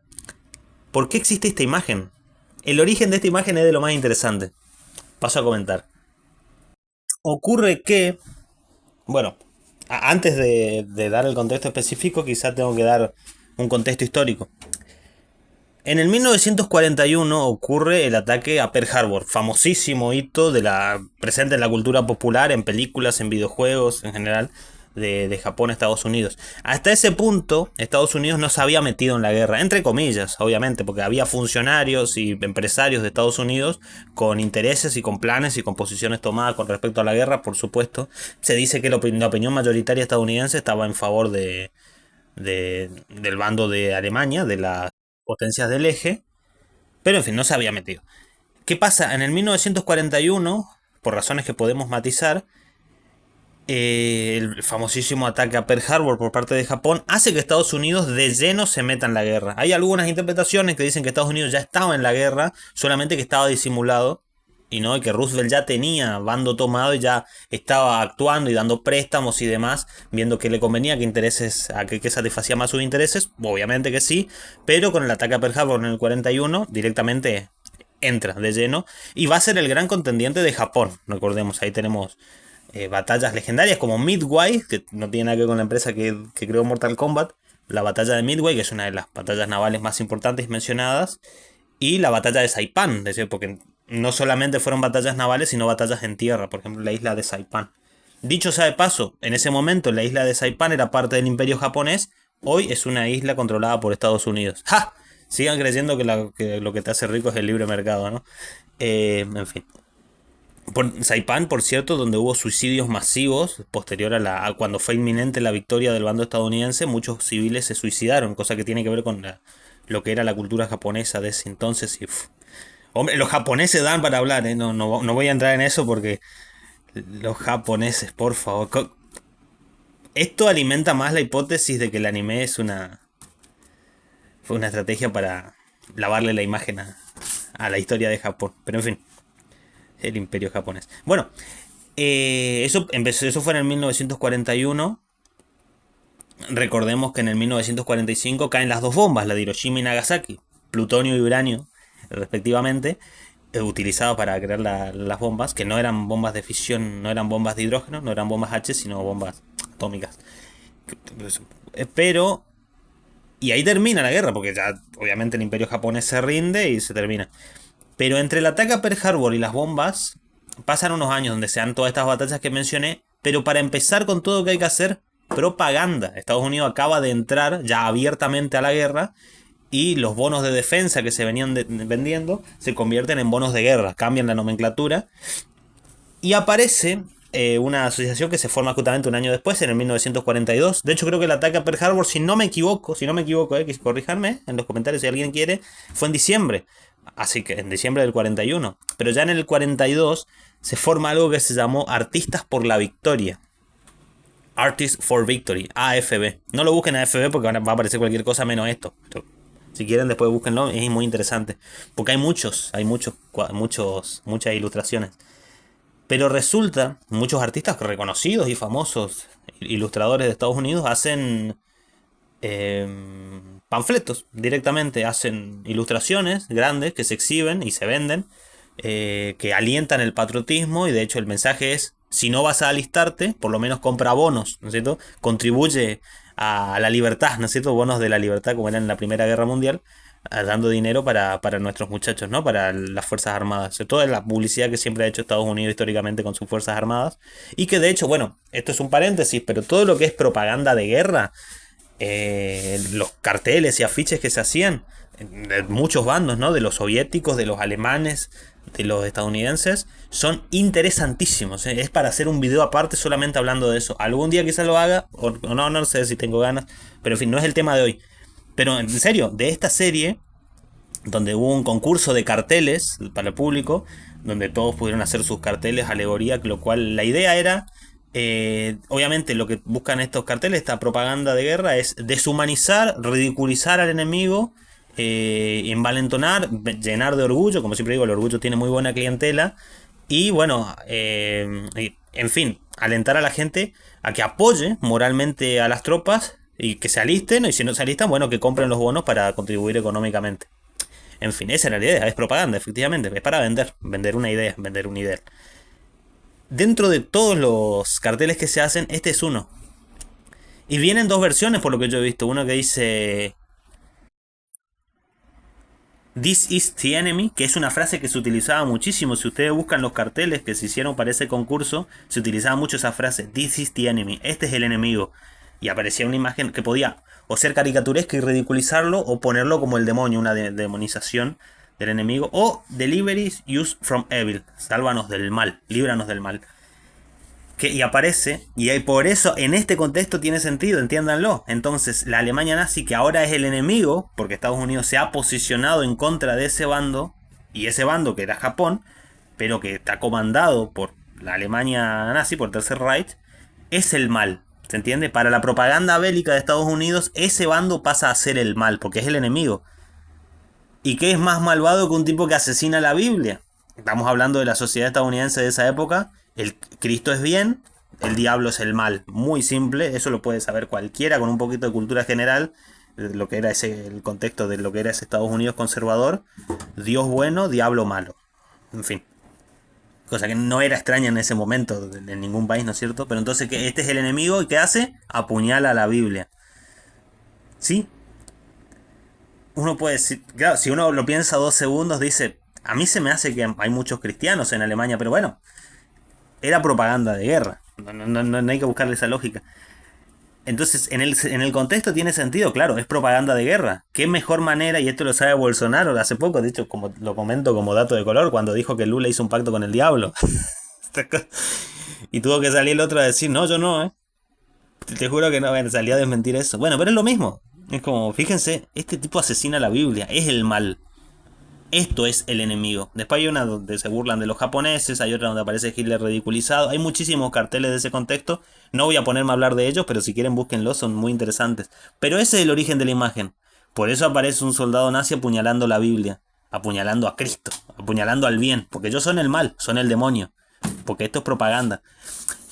¿Por qué existe esta imagen? El origen de esta imagen es de lo más interesante. Paso a comentar. Ocurre que, bueno, antes de dar el contexto específico, quizás tengo que dar un contexto histórico. En el 1941 ocurre el ataque a Pearl Harbor, famosísimo hito presente en la cultura popular, en películas, en videojuegos, en general, de Japón a Estados Unidos. Hasta ese punto, Estados Unidos no se había metido en la guerra, entre comillas, obviamente, porque había funcionarios y empresarios de Estados Unidos con intereses y con planes y con posiciones tomadas con respecto a la guerra, por supuesto. Se dice que la opinión mayoritaria estadounidense estaba en favor de del bando de Alemania, de las potencias del eje, pero en fin, no se había metido. ¿Qué pasa? En el 1941, por razones que podemos matizar, el famosísimo ataque a Pearl Harbor por parte de Japón hace que Estados Unidos de lleno se meta en la guerra. Hay algunas interpretaciones que dicen que Estados Unidos ya estaba en la guerra, solamente que estaba disimulado, y no, y que Roosevelt ya tenía bando tomado y ya estaba actuando y dando préstamos y demás, viendo que le convenía, que intereses, a que satisfacía más sus intereses, obviamente que sí, pero con el ataque a Pearl Harbor en el 41 directamente entra de lleno y va a ser el gran contendiente de Japón. Recordemos, ahí tenemos batallas legendarias como Midway, que no tiene nada que ver con la empresa que creó Mortal Kombat, la batalla de Midway, que es una de las batallas navales más importantes mencionadas, y la batalla de Saipan, es decir, porque no solamente fueron batallas navales, sino batallas en tierra, por ejemplo, la isla de Saipan. Dicho sea de paso, en ese momento la isla de Saipan era parte del imperio japonés, hoy es una isla controlada por Estados Unidos. ¡Ja! Sigan creyendo que lo que te hace rico es el libre mercado, ¿no? En fin. Saipan, por cierto, donde hubo suicidios masivos posterior a cuando fue inminente la victoria del bando estadounidense, muchos civiles se suicidaron, cosa que tiene que ver con lo que era la cultura japonesa de ese entonces. Y, hombre, los japoneses dan para hablar, ¿eh? No voy a entrar en eso porque los japoneses, por favor. Esto alimenta más la hipótesis de que el anime fue una estrategia para lavarle la imagen a la historia de Japón. Pero en fin. El imperio japonés. Bueno, eso fue en el 1941. Recordemos que en el 1945 caen las dos bombas, la de Hiroshima y Nagasaki, plutonio y uranio, respectivamente, utilizados para crear las bombas, que no eran bombas de fisión, no eran bombas de hidrógeno, no eran bombas H, sino bombas atómicas. Pero, y ahí termina la guerra, porque ya obviamente el imperio japonés se rinde y se termina. Pero entre el ataque a Pearl Harbor y las bombas, pasan unos años donde se dan todas estas batallas que mencioné, pero para empezar con todo lo que hay que hacer, propaganda. Estados Unidos acaba de entrar ya abiertamente a la guerra y los bonos de defensa que se venían vendiendo se convierten en bonos de guerra, cambian la nomenclatura y aparece una asociación que se forma justamente un año después, en el 1942. De hecho, creo que el ataque a Pearl Harbor, si no me equivoco, corríjanme en los comentarios si alguien quiere, fue en diciembre. Así que en diciembre del 41. Pero ya en el 42 se forma algo que se llamó Artistas por la Victoria. Artists for Victory, AFB. No lo busquen AFB porque va a aparecer cualquier cosa menos esto. Si quieren después búsquenlo, es muy interesante. Porque hay muchas ilustraciones. Pero resulta, muchos artistas reconocidos y famosos ilustradores de Estados Unidos hacen panfletos directamente, hacen ilustraciones grandes que se exhiben y se venden, que alientan el patriotismo, y de hecho el mensaje es: si no vas a alistarte, por lo menos compra bonos, ¿no es cierto? Contribuye a la libertad, ¿no es cierto? Bonos de la libertad, como era en la Primera Guerra Mundial, dando dinero para nuestros muchachos, ¿no? Para las Fuerzas Armadas. Toda la publicidad que siempre ha hecho Estados Unidos históricamente con sus Fuerzas Armadas. Y que de hecho, bueno, esto es un paréntesis, pero todo lo que es propaganda de guerra, los carteles y afiches que se hacían de muchos bandos, ¿no? De los soviéticos, de los alemanes, de los estadounidenses, son interesantísimos, ¿eh? Es para hacer un video aparte solamente hablando de eso. Algún día quizás lo haga, o no sé si tengo ganas, pero en fin, no es el tema de hoy. Pero en serio, de esta serie, donde hubo un concurso de carteles para el público, donde todos pudieron hacer sus carteles, alegoría, lo cual la idea era, obviamente lo que buscan estos carteles, esta propaganda de guerra, es deshumanizar, ridiculizar al enemigo, envalentonar, llenar de orgullo. Como siempre digo, el orgullo tiene muy buena clientela. Y bueno, en fin, alentar a la gente a que apoye moralmente a las tropas y que se alisten, y si no se alistan, bueno, que compren los bonos para contribuir económicamente. En fin, esa era la idea, es propaganda, efectivamente, es para vender una idea, vender un ideal. Dentro de todos los carteles que se hacen, este es uno. Y vienen dos versiones por lo que yo he visto. Uno que dice "This is the enemy", que es una frase que se utilizaba muchísimo. Si ustedes buscan los carteles que se hicieron para ese concurso, se utilizaba mucho esa frase: "This is the enemy", este es el enemigo. Y aparecía una imagen que podía o ser caricaturesca y ridiculizarlo, o ponerlo como el demonio, una demonización del enemigo. O "Deliver us from evil", sálvanos del mal, líbranos del mal. Y aparece, por eso en este contexto tiene sentido, entiéndanlo. Entonces, la Alemania nazi, que ahora es el enemigo, porque Estados Unidos se ha posicionado en contra de ese bando, y ese bando que era Japón, pero que está comandado por la Alemania nazi, por el Tercer Reich, es el mal. ¿Se entiende? Para la propaganda bélica de Estados Unidos, ese bando pasa a ser el mal, porque es el enemigo. ¿Y qué es más malvado que un tipo que asesina la Biblia? Estamos hablando de la sociedad estadounidense de esa época. El Cristo es bien, el diablo es el mal. Muy simple, eso lo puede saber cualquiera con un poquito de cultura general, lo que era el contexto de lo que era ese Estados Unidos conservador. Dios bueno, diablo malo. En fin. Cosa que no era extraña en ese momento en ningún país, ¿no es cierto? Pero entonces que este es el enemigo y ¿qué hace? Apuñala a la Biblia. ¿Sí? Uno puede decir, claro, si uno lo piensa 2 segundos, dice, a mí se me hace que hay muchos cristianos en Alemania, pero bueno, era propaganda de guerra. No hay que buscarle esa lógica. Entonces, en el contexto tiene sentido, claro, es propaganda de guerra. ¿Qué mejor manera? Y esto lo sabe Bolsonaro hace poco, de hecho, como lo comento como dato de color, cuando dijo que Lula hizo un pacto con el diablo. Y tuvo que salir el otro a decir, no, yo no, ¿eh? Te juro que no, salía a desmentir eso. Bueno, pero es lo mismo. Es como, fíjense, este tipo asesina la Biblia, es el mal. Esto es el enemigo. Después hay una donde se burlan de los japoneses, hay otra donde aparece Hitler ridiculizado. Hay muchísimos carteles de ese contexto. No voy a ponerme a hablar de ellos, pero si quieren búsquenlos, son muy interesantes. Pero ese es el origen de la imagen. Por eso aparece un soldado nazi apuñalando la Biblia, apuñalando a Cristo, apuñalando al bien, porque ellos son el mal, son el demonio, porque esto es propaganda.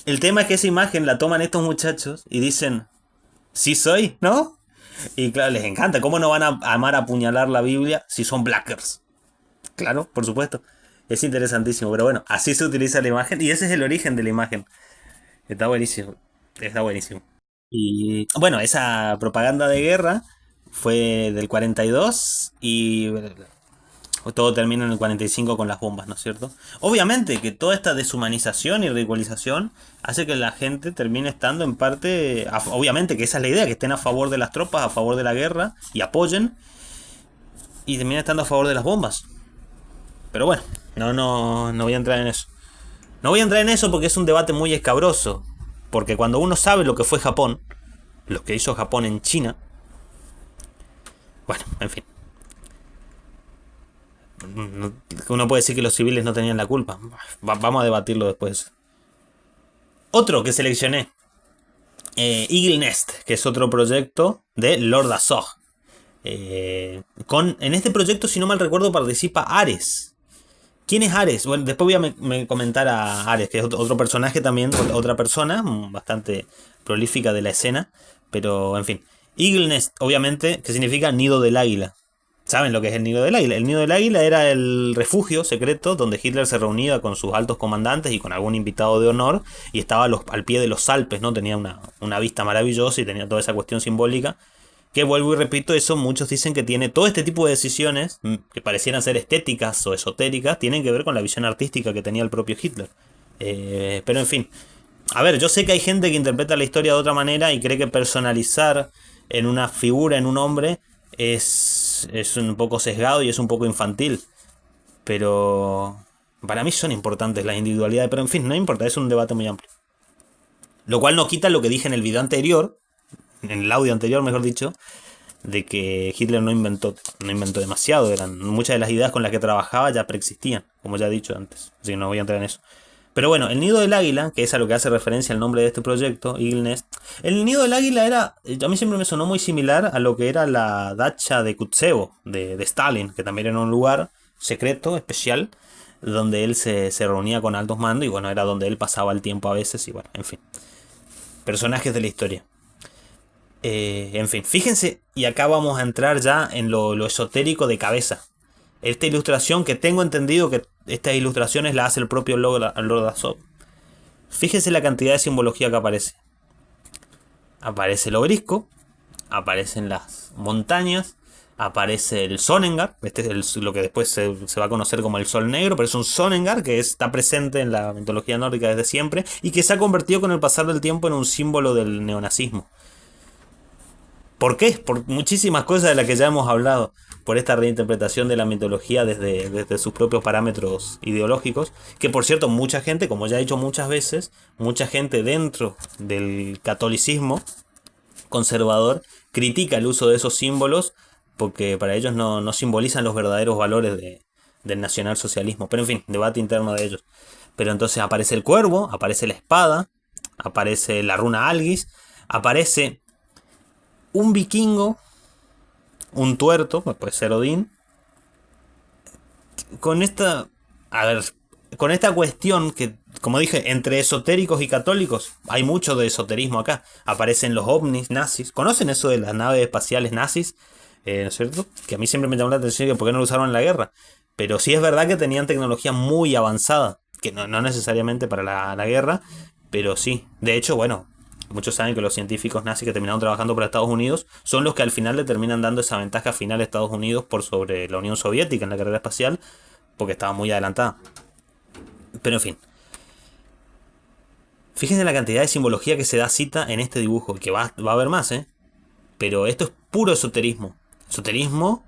El tema es que esa imagen la toman estos muchachos y dicen, sí soy, ¿no? Y claro, les encanta. ¿Cómo no van a amar apuñalar la Biblia si son blackers? Claro, por supuesto. Es interesantísimo, pero bueno, así se utiliza la imagen y ese es el origen de la imagen. Está buenísimo. Está buenísimo. Y bueno, esa propaganda de guerra fue del 42 y todo termina en el 45 con las bombas, ¿no es cierto? Obviamente que toda esta deshumanización y ridiculización hace que la gente termine estando en parte, obviamente que esa es la idea, que estén a favor de las tropas, a favor de la guerra y apoyen, y termina estando a favor de las bombas. Pero bueno, no voy a entrar en eso. No voy a entrar en eso porque es un debate muy escabroso. Porque cuando uno sabe lo que fue Japón, lo que hizo Japón en China, bueno, en fin. Uno puede decir que los civiles no tenían la culpa. Vamos a debatirlo después. Otro que seleccioné. Eagle Nest, que es otro proyecto de Lord Azog. En este proyecto, si no mal recuerdo, participa Ares. ¿Quién es Ares? Bueno, después voy a comentar a Ares, que es otro personaje también, otra persona bastante prolífica de la escena. Pero, en fin. Eagle Nest, obviamente, que significa nido del águila. ¿Saben lo que es el nido del águila? El nido del águila era el refugio secreto donde Hitler se reunía con sus altos comandantes y con algún invitado de honor. Y estaba al pie de los Alpes, ¿no? Tenía una vista maravillosa y tenía toda esa cuestión simbólica. Que vuelvo y repito, eso muchos dicen que tiene todo este tipo de decisiones que parecieran ser estéticas o esotéricas, tienen que ver con la visión artística que tenía el propio Hitler. Pero en fin, a ver, yo sé que hay gente que interpreta la historia de otra manera y cree que personalizar en una figura, en un hombre, es un poco sesgado y es un poco infantil. Pero para mí son importantes las individualidades, pero en fin, no importa, es un debate muy amplio. Lo cual no quita lo que dije en el video anterior, en el audio anterior, mejor dicho, de que Hitler no inventó demasiado. Muchas de las ideas con las que trabajaba ya preexistían, como ya he dicho antes. Así que no voy a entrar en eso. Pero bueno, el nido del águila, que es a lo que hace referencia el nombre de este proyecto, Eagle Nest. El nido del águila a mí siempre me sonó muy similar a lo que era la dacha de Kutsevo, de Stalin, que también era un lugar secreto, especial, donde él se reunía con altos mandos y bueno, era donde él pasaba el tiempo a veces y bueno, en fin. Personajes de la historia. En fin, fíjense, y acá vamos a entrar ya en lo esotérico de cabeza. Esta ilustración, que tengo entendido que estas ilustraciones las hace el propio Lord Azog. Fíjense la cantidad de simbología que aparece. Aparece el obelisco, aparecen las montañas, aparece el Sonnengar, este es lo que después se va a conocer como el Sol Negro, pero es un Sonnengar que está presente en la mitología nórdica desde siempre y que se ha convertido con el pasar del tiempo en un símbolo del neonazismo. ¿Por qué? Por muchísimas cosas de las que ya hemos hablado, por esta reinterpretación de la mitología desde sus propios parámetros ideológicos, que por cierto mucha gente, como ya he dicho muchas veces, mucha gente dentro del catolicismo conservador critica el uso de esos símbolos porque para ellos no simbolizan los verdaderos valores del nacionalsocialismo. Pero en fin, debate interno de ellos. Pero entonces aparece el cuervo, aparece la espada, aparece la runa Algis, aparece un vikingo, un tuerto, puede ser Odín, con esta, a ver, con esta cuestión que, como dije, entre esotéricos y católicos, hay mucho de esoterismo acá. Aparecen los ovnis nazis. ¿Conocen eso de las naves espaciales nazis? ¿No es cierto? Que a mí siempre me llamó la atención que por qué no lo usaron en la guerra. Pero sí es verdad que tenían tecnología muy avanzada, que no necesariamente para la guerra, pero sí. De hecho, bueno, muchos saben que los científicos nazis que terminaron trabajando para Estados Unidos son los que al final le terminan dando esa ventaja final a Estados Unidos por sobre la Unión Soviética en la carrera espacial, porque estaba muy adelantada. Pero en fin, fíjense la cantidad de simbología que se da cita en este dibujo, que va a haber más, ¿eh? Pero esto es puro esoterismo. Esoterismo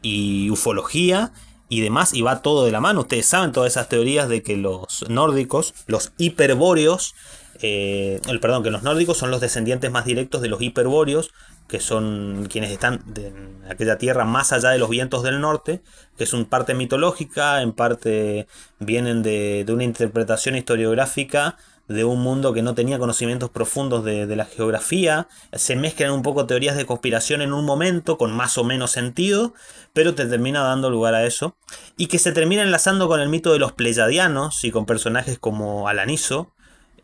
y ufología y demás, y va todo de la mano. Ustedes saben todas esas teorías de que los nórdicos, los hiperbóreos, perdón, que los nórdicos son los descendientes más directos de los hiperbóreos, que son quienes están en aquella tierra más allá de los vientos del norte, que es en parte mitológica, en parte vienen de una interpretación historiográfica de un mundo que no tenía conocimientos profundos de la geografía. Se mezclan un poco teorías de conspiración en un momento, con más o menos sentido, pero te termina dando lugar a eso. Y que se termina enlazando con el mito de los pleyadianos y con personajes como Alaniso.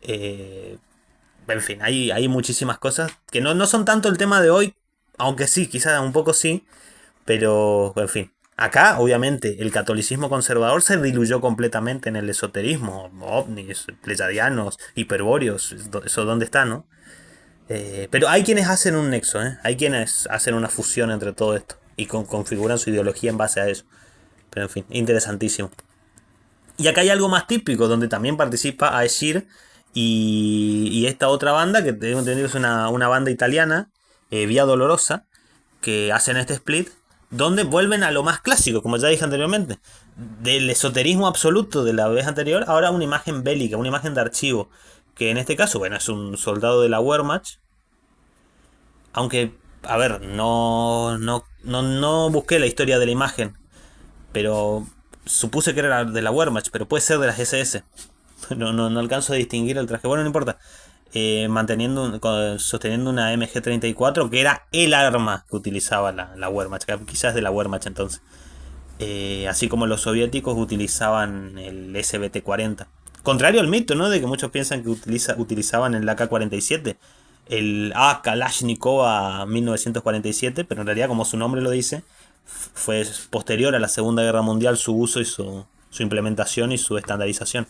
Eh, en fin, hay muchísimas cosas que no son tanto el tema de hoy, aunque sí, quizás un poco sí, pero en fin. Acá, obviamente, el catolicismo conservador se diluyó completamente en el esoterismo, ovnis, pleyadianos, hiperbóreos, eso dónde está, ¿no? Pero hay quienes hacen un nexo, ¿eh? Hay quienes hacen una fusión entre todo esto y configuran su ideología en base a eso. Pero en fin, interesantísimo. Y acá hay algo más típico, donde también participa Aesir y esta otra banda, que tengo entendido es una banda italiana, Vía Dolorosa, que hacen este split, donde vuelven a lo más clásico, como ya dije anteriormente, del esoterismo absoluto de la vez anterior, ahora una imagen bélica, una imagen de archivo, que en este caso, bueno, es un soldado de la Wehrmacht, aunque, a ver, no busqué la historia de la imagen, pero supuse que era de la Wehrmacht, pero puede ser de las SS. No alcanzo a distinguir el traje. Bueno, no importa. Sosteniendo una MG-34, que era el arma que utilizaba la Wehrmacht, quizás de la Wehrmacht entonces. Así como los soviéticos utilizaban el SBT-40. Contrario al mito, ¿no? De que muchos piensan que utilizaban el AK-47, el A Kalashnikov 1947, pero en realidad, como su nombre lo dice, fue posterior a la Segunda Guerra Mundial su uso y su implementación y su estandarización.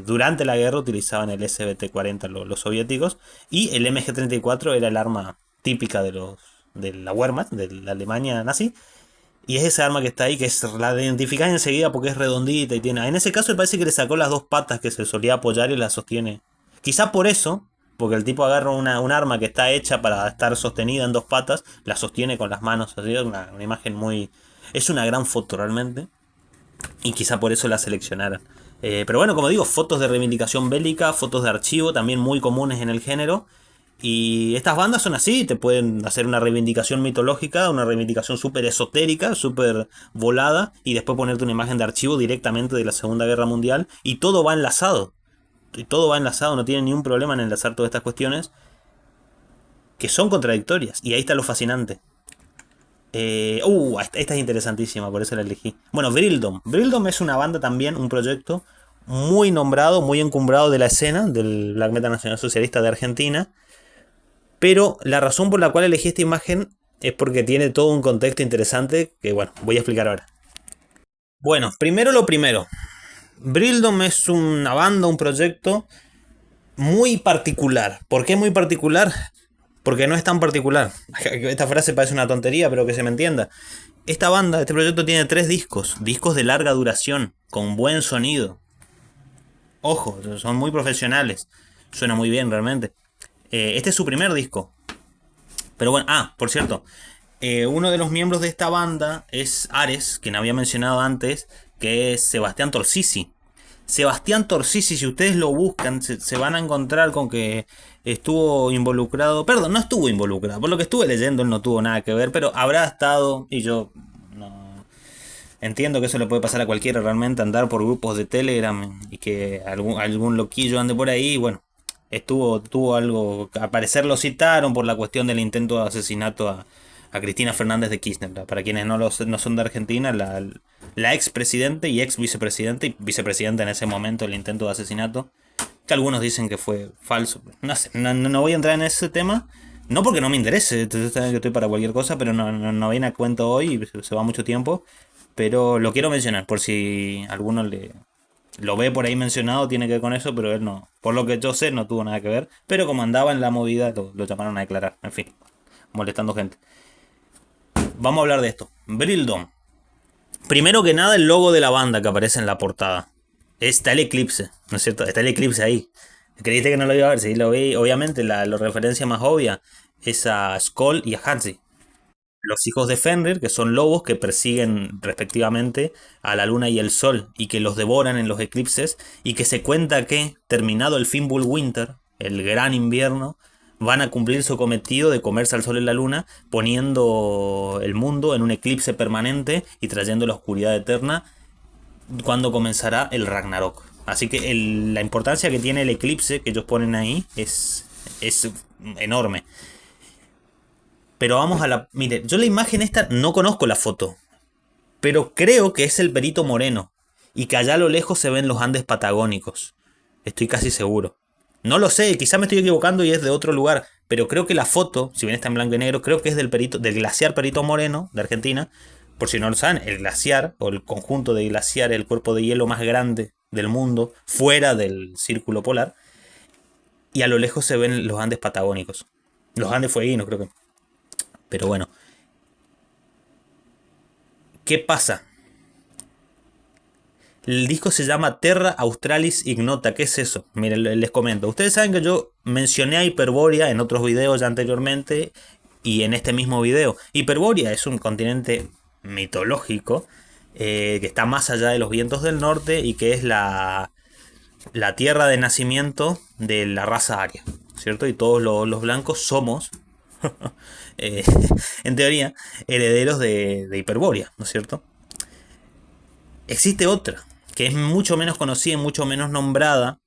Durante la guerra utilizaban el SBT-40 los soviéticos, y el MG-34 era el arma típica de la Wehrmacht, de la Alemania nazi, y es esa arma que está ahí, que la identificás enseguida porque es redondita y tiene... En ese caso me parece que le sacó las dos patas que se solía apoyar y la sostiene. Quizá por eso, porque el tipo agarra un arma que está hecha para estar sostenida en dos patas, la sostiene con las manos, así, una imagen muy... Es una gran foto realmente, y quizá por eso la seleccionaron. Pero bueno, como digo, fotos de reivindicación bélica, fotos de archivo, también muy comunes en el género. Y estas bandas son así, te pueden hacer una reivindicación mitológica, una reivindicación súper esotérica, súper volada, y después ponerte una imagen de archivo directamente de la Segunda Guerra Mundial, y todo va enlazado. Y todo va enlazado, no tienen ningún problema en enlazar todas estas cuestiones, que son contradictorias. Y ahí está lo fascinante. Esta es interesantísima, por eso la elegí. Bueno, Vrildom. Vrildom es una banda también, un proyecto muy nombrado, muy encumbrado de la escena del Black Metal Nacional Socialista de Argentina. Pero la razón por la cual elegí esta imagen es porque tiene todo un contexto interesante que, bueno, voy a explicar ahora. Bueno, primero lo primero. Vrildom es una banda, un proyecto muy particular. ¿Por qué muy particular? Porque no es tan particular. Esta frase parece una tontería, pero que se me entienda. Esta banda, este proyecto tiene 3 discos. Discos de larga duración, con buen sonido. Ojo, son muy profesionales. Suena muy bien realmente. Este es su primer disco. Pero bueno, por cierto, uno de los miembros de esta banda es Ares, quien había mencionado antes, que es Sebastián Torsisi. Sebastián Torsisi, si ustedes lo buscan, se van a encontrar con que estuvo involucrado. Perdón, no estuvo involucrado. Por lo que estuve leyendo, él no tuvo nada que ver, pero habrá estado. Y yo no entiendo que eso le puede pasar a cualquiera realmente, andar por grupos de Telegram y que algún loquillo ande por ahí. Bueno, tuvo algo. Al parecer lo citaron por la cuestión del intento de asesinato a Cristina Fernández de Kirchner. Para quienes no son de Argentina, la ex presidente y ex vicepresidente y vicepresidenta en ese momento del intento de asesinato, que algunos dicen que fue falso. No sé, no voy a entrar en ese tema. No porque no me interese, ustedes saben que estoy para cualquier cosa, pero no viene a cuento hoy y se va mucho tiempo. Pero lo quiero mencionar por si alguno lo ve por ahí mencionado, tiene que ver con eso, pero él no. Por lo que yo sé, no tuvo nada que ver. Pero como andaba en la movida, lo llamaron a declarar. En fin, molestando gente. Vamos a hablar de esto. Brildon. Primero que nada, el logo de la banda que aparece en la portada. Está el eclipse, ¿no es cierto? Está el eclipse ahí. ¿Creíste que no lo iba a ver? Sí, lo vi. Obviamente, la referencia más obvia es a Skoll y a Hansi. Los hijos de Fenrir, que son lobos que persiguen respectivamente a la luna y el sol y que los devoran en los eclipses, y que se cuenta que, terminado el Fimbulwinter, el gran invierno, van a cumplir su cometido de comerse al sol y la luna, poniendo el mundo en un eclipse permanente y trayendo la oscuridad eterna cuando comenzará el Ragnarok. Así que la importancia que tiene el eclipse que ellos ponen ahí es enorme. Pero vamos a la... Mire, yo la imagen esta no conozco la foto, pero creo que es el Perito Moreno y que allá a lo lejos se ven los Andes patagónicos. Estoy casi seguro. No lo sé, quizá me estoy equivocando y es de otro lugar, pero creo que la foto, si bien está en blanco y negro, creo que es del glaciar Perito Moreno de Argentina. Por si no lo saben, el glaciar o el conjunto de glaciares, el cuerpo de hielo más grande del mundo, fuera del círculo polar, y a lo lejos se ven los Andes patagónicos. Los Andes fueguinos, creo que. Pero bueno, ¿qué pasa? El disco se llama Terra Australis Ignota. ¿Qué es eso? Miren, les comento. Ustedes saben que yo mencioné a Hiperbórea en otros videos ya anteriormente y en este mismo video. Hiperbórea es un continente mitológico que está más allá de los vientos del norte y que es la tierra de nacimiento de la raza aria, ¿cierto? Y todos los blancos somos, eh, en teoría, herederos de Hiperbórea, ¿no es cierto? Existe otra, que es mucho menos conocida y mucho menos nombrada,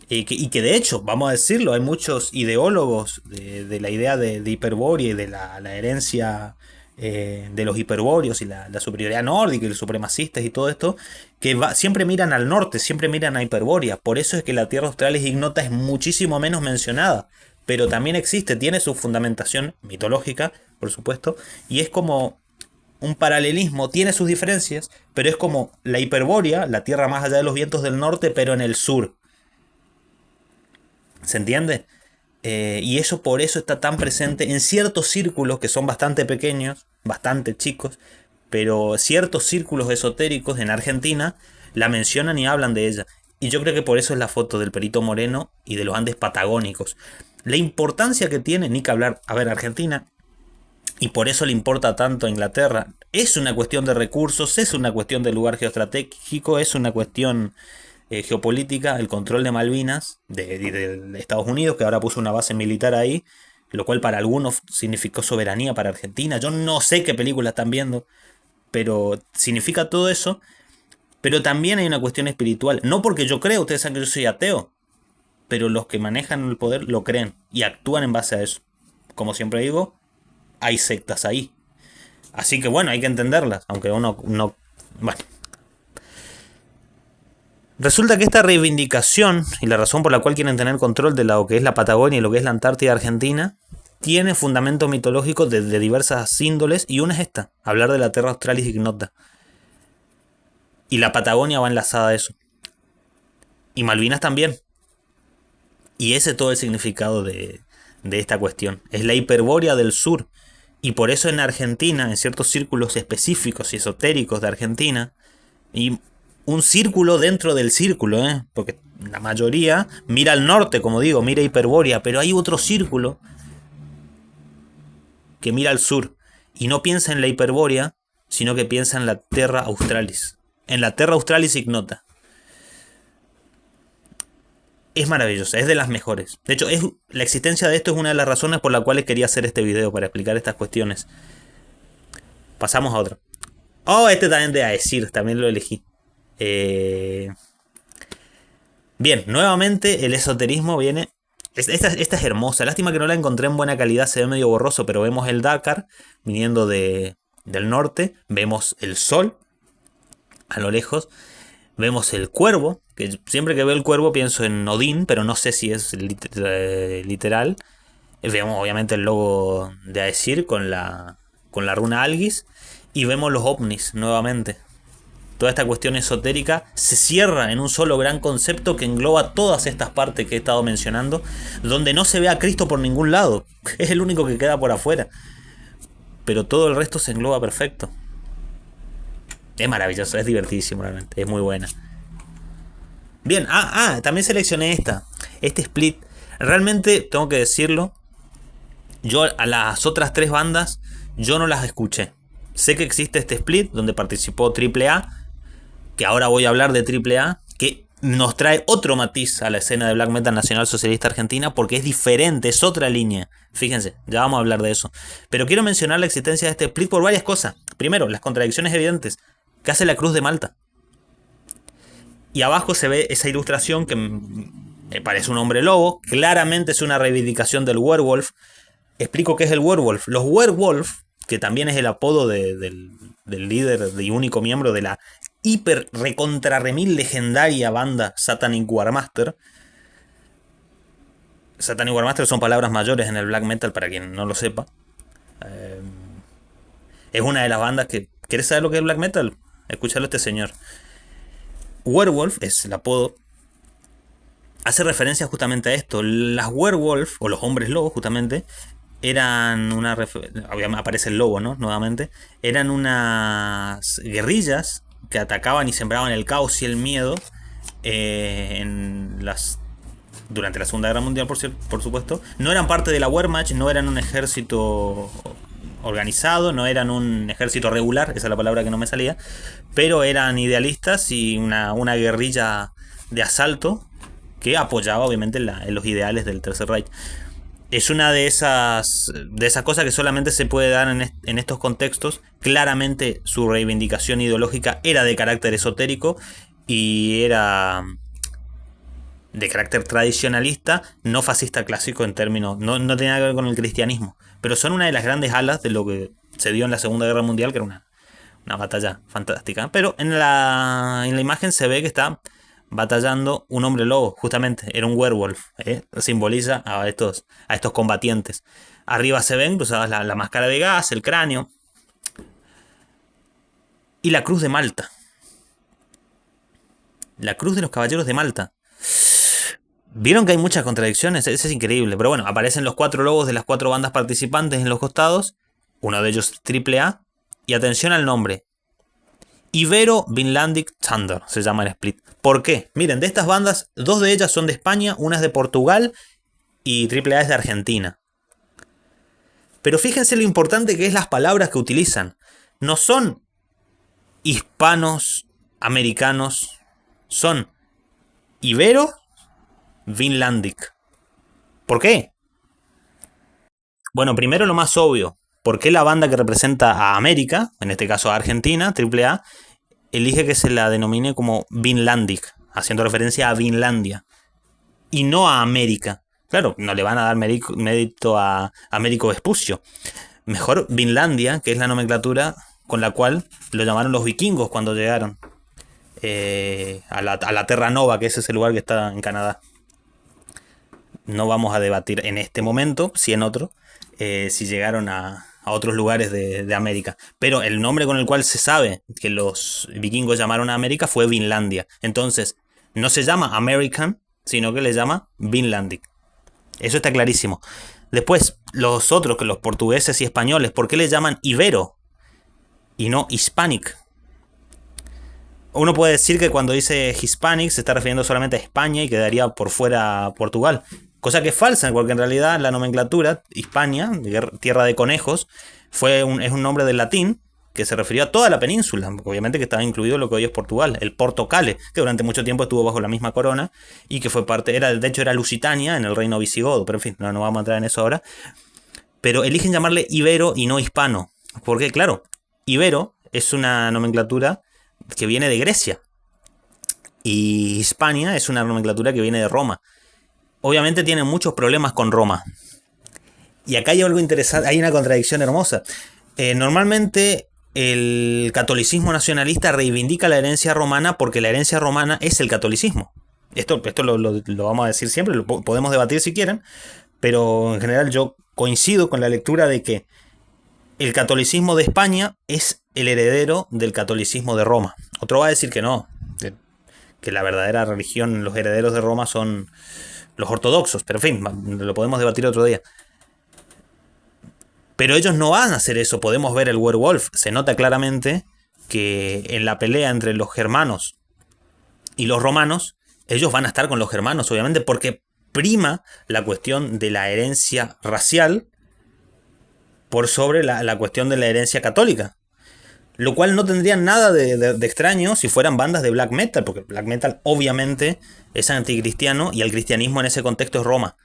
y que de hecho, vamos a decirlo, hay muchos ideólogos de la idea de Hiperbórea y de la herencia de los hiperbóreos y la superioridad nórdica y los supremacistas y todo esto, que siempre miran al norte, siempre miran a Hiperbórea. Por eso es que la Tierra Australis Ignota es muchísimo menos mencionada, pero también existe, tiene su fundamentación mitológica, por supuesto, y es como un paralelismo, tiene sus diferencias, pero es como la Hiperbórea, la Tierra más allá de los vientos del norte, pero en el sur. ¿Se entiende? Y eso por eso está tan presente en ciertos círculos que son bastante pequeños, bastante chicos, pero ciertos círculos esotéricos en Argentina la mencionan y hablan de ella. Y yo creo que por eso es la foto del Perito Moreno y de los Andes patagónicos. La importancia que tiene, ni que hablar, a ver, Argentina, y por eso le importa tanto a Inglaterra, es una cuestión de recursos, es una cuestión de lugar geoestratégico, es una cuestión geopolítica, el control de Malvinas de Estados Unidos, que ahora puso una base militar ahí, lo cual para algunos significó soberanía para Argentina. Yo no sé qué película están viendo, pero significa todo eso. Pero también hay una cuestión espiritual. No porque yo creo, ustedes saben que yo soy ateo, pero los que manejan el poder lo creen y actúan en base a eso. Como siempre digo, hay sectas ahí. Así que bueno, hay que entenderlas, aunque uno no... Bueno. Resulta que esta reivindicación y la razón por la cual quieren tener control de lo que es la Patagonia y lo que es la Antártida Argentina tiene fundamento mitológico de diversas índoles, y una es esta, hablar de la Terra Australis Ignota. Y la Patagonia va enlazada a eso. Y Malvinas también. Y ese es todo el significado de esta cuestión. Es la Hiperbórea del sur. Y por eso en Argentina, en ciertos círculos específicos y esotéricos de Argentina, y un círculo dentro del círculo, porque la mayoría mira al norte, como digo, mira Hiperbórea, pero hay otro círculo que mira al sur y no piensa en la Hiperbórea, sino que piensa en la Terra Australis. En la Terra Australis ignota. Es maravillosa, es de las mejores. De hecho, la existencia de esto es una de las razones por las cuales quería hacer este video, para explicar estas cuestiones. Pasamos a otro. Oh, este también de Aesir, también lo elegí. Bien, nuevamente el esoterismo viene. Esta es hermosa. Lástima que no la encontré en buena calidad, se ve medio borroso, pero vemos el Dakar viniendo del norte. Vemos el sol a lo lejos. Vemos el cuervo, que siempre que veo el cuervo pienso en Odín, pero no sé si es literal. Vemos obviamente el logo de Aesir con la runa Algis. Y vemos los ovnis nuevamente. Toda esta cuestión esotérica se cierra en un solo gran concepto que engloba todas estas partes que he estado mencionando, donde no se ve a Cristo por ningún lado. Es el único que queda por afuera. Pero todo el resto se engloba perfecto. Es maravilloso, es divertidísimo realmente, es muy buena. Bien, también seleccioné este split. Realmente, tengo que decirlo, yo a las otras 3 bandas, yo no las escuché. Sé que existe este split donde participó AAA, que ahora voy a hablar de AAA, que nos trae otro matiz a la escena de black metal nacional socialista argentina, porque es diferente, es otra línea. Fíjense, ya vamos a hablar de eso. Pero quiero mencionar la existencia de este split por varias cosas. Primero, las contradicciones evidentes que hace la Cruz de Malta. Y abajo se ve esa ilustración que parece un hombre lobo. Claramente es una reivindicación del werewolf. Explico qué es el werewolf. Los werewolf, que también es el apodo del líder y único miembro de la hiper recontra remil legendaria banda Satanic Warmaster. Satanic Warmaster son palabras mayores en el black metal, para quien no lo sepa. Es una de las bandas que... ¿Quieres saber lo que es black metal? Escúchalo a este señor. Werewolf es el apodo. Hace referencia justamente a esto. Las werewolf, o los hombres lobos justamente, eran una... Aparece el lobo, ¿no? Nuevamente. Eran unas guerrillas que atacaban y sembraban el caos y el miedo durante la Segunda Guerra Mundial, por supuesto. No eran parte de la Wehrmacht, no eran un ejército organizado, no eran un ejército regular, esa es la palabra que no me salía, pero eran idealistas y una guerrilla de asalto que apoyaba obviamente en los ideales del Tercer Reich. Es una de esas cosas que solamente se puede dar en estos contextos. Claramente su reivindicación ideológica era de carácter esotérico y era de carácter tradicionalista, no fascista clásico en términos... No tenía nada que ver con el cristianismo. Pero son una de las grandes alas de lo que se dio en la Segunda Guerra Mundial, que era una batalla fantástica. Pero en la imagen se ve que está batallando un hombre lobo, justamente, era un werewolf, simboliza a estos combatientes. Arriba se ven cruzadas la máscara de gas, el cráneo y la cruz de Malta. La cruz de los caballeros de Malta. Vieron que hay muchas contradicciones, eso es increíble. Pero bueno, aparecen los 4 logos de las 4 bandas participantes en los costados. Uno de ellos AAA. Y atención al nombre. Ibero Vinlandic Thunder se llama el split. ¿Por qué? Miren, de estas bandas, 2 de ellas son de España, una es de Portugal y AAA es de Argentina. Pero fíjense lo importante que es las palabras que utilizan. No son hispanos, americanos, son Ibero Vinlandic. ¿Por qué? Bueno, primero lo más obvio. ¿Por qué la banda que representa a América, en este caso a Argentina, AAA, elige que se la denomine como Vinlandic, haciendo referencia a Vinlandia, y no a América? Claro, no le van a dar mérito a Américo Vespucio. Mejor Vinlandia, que es la nomenclatura con la cual lo llamaron los vikingos cuando llegaron a la Terra Nova, que es ese lugar que está en Canadá. No vamos a debatir en este momento, si en otro, si llegaron a otros lugares de América. Pero el nombre con el cual se sabe que los vikingos llamaron a América fue Vinlandia. Entonces, no se llama American, sino que le llama Vinlandic. Eso está clarísimo. Después, los otros, que los portugueses y españoles, ¿por qué le llaman Ibero y no Hispanic? Uno puede decir que cuando dice Hispanic se está refiriendo solamente a España y quedaría por fuera Portugal. Cosa que es falsa, porque en realidad la nomenclatura, Hispania, tierra de conejos, es un nombre del latín que se refirió a toda la península, obviamente que estaba incluido lo que hoy es Portugal, el Portocale, que durante mucho tiempo estuvo bajo la misma corona y que fue parte, de hecho era Lusitania en el reino visigodo, pero en fin, no vamos a entrar en eso ahora. Pero eligen llamarle ibero y no hispano, porque claro, ibero es una nomenclatura que viene de Grecia y Hispania es una nomenclatura que viene de Roma. Obviamente tienen muchos problemas con Roma. Y acá hay algo interesante, hay una contradicción hermosa. Normalmente el catolicismo nacionalista reivindica la herencia romana porque la herencia romana es el catolicismo. Esto lo vamos a decir siempre, lo podemos debatir si quieren, pero en general yo coincido con la lectura de que el catolicismo de España es el heredero del catolicismo de Roma. Otro va a decir que no, que la verdadera religión, los herederos de Roma son los ortodoxos, pero en fin, lo podemos debatir otro día. Pero ellos no van a hacer eso, podemos ver el werewolf, se nota claramente que en la pelea entre los germanos y los romanos, ellos van a estar con los germanos, obviamente, porque prima la cuestión de la herencia racial por sobre la cuestión de la herencia católica. Lo cual no tendría nada de extraño si fueran bandas de black metal, porque black metal obviamente es anticristiano y el cristianismo en ese contexto es Roma.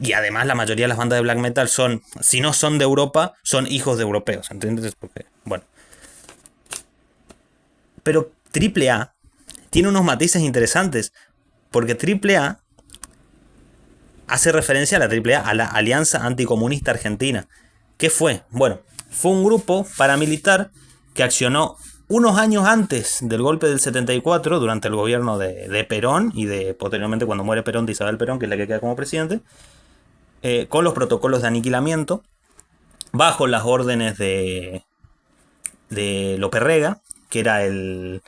Y además la mayoría de las bandas de black metal son, si no son de Europa, son hijos de europeos, ¿entiendes? Porque, bueno. Pero AAA tiene unos matices interesantes, porque AAA hace referencia a la AAA, a la Alianza Anticomunista Argentina. ¿Qué fue? Bueno, fue un grupo paramilitar que accionó unos años antes del golpe del 74, durante el gobierno de Perón y posteriormente cuando muere Perón, de Isabel Perón, que es la que queda como presidente, con los protocolos de aniquilamiento, bajo las órdenes de López Rega, que era el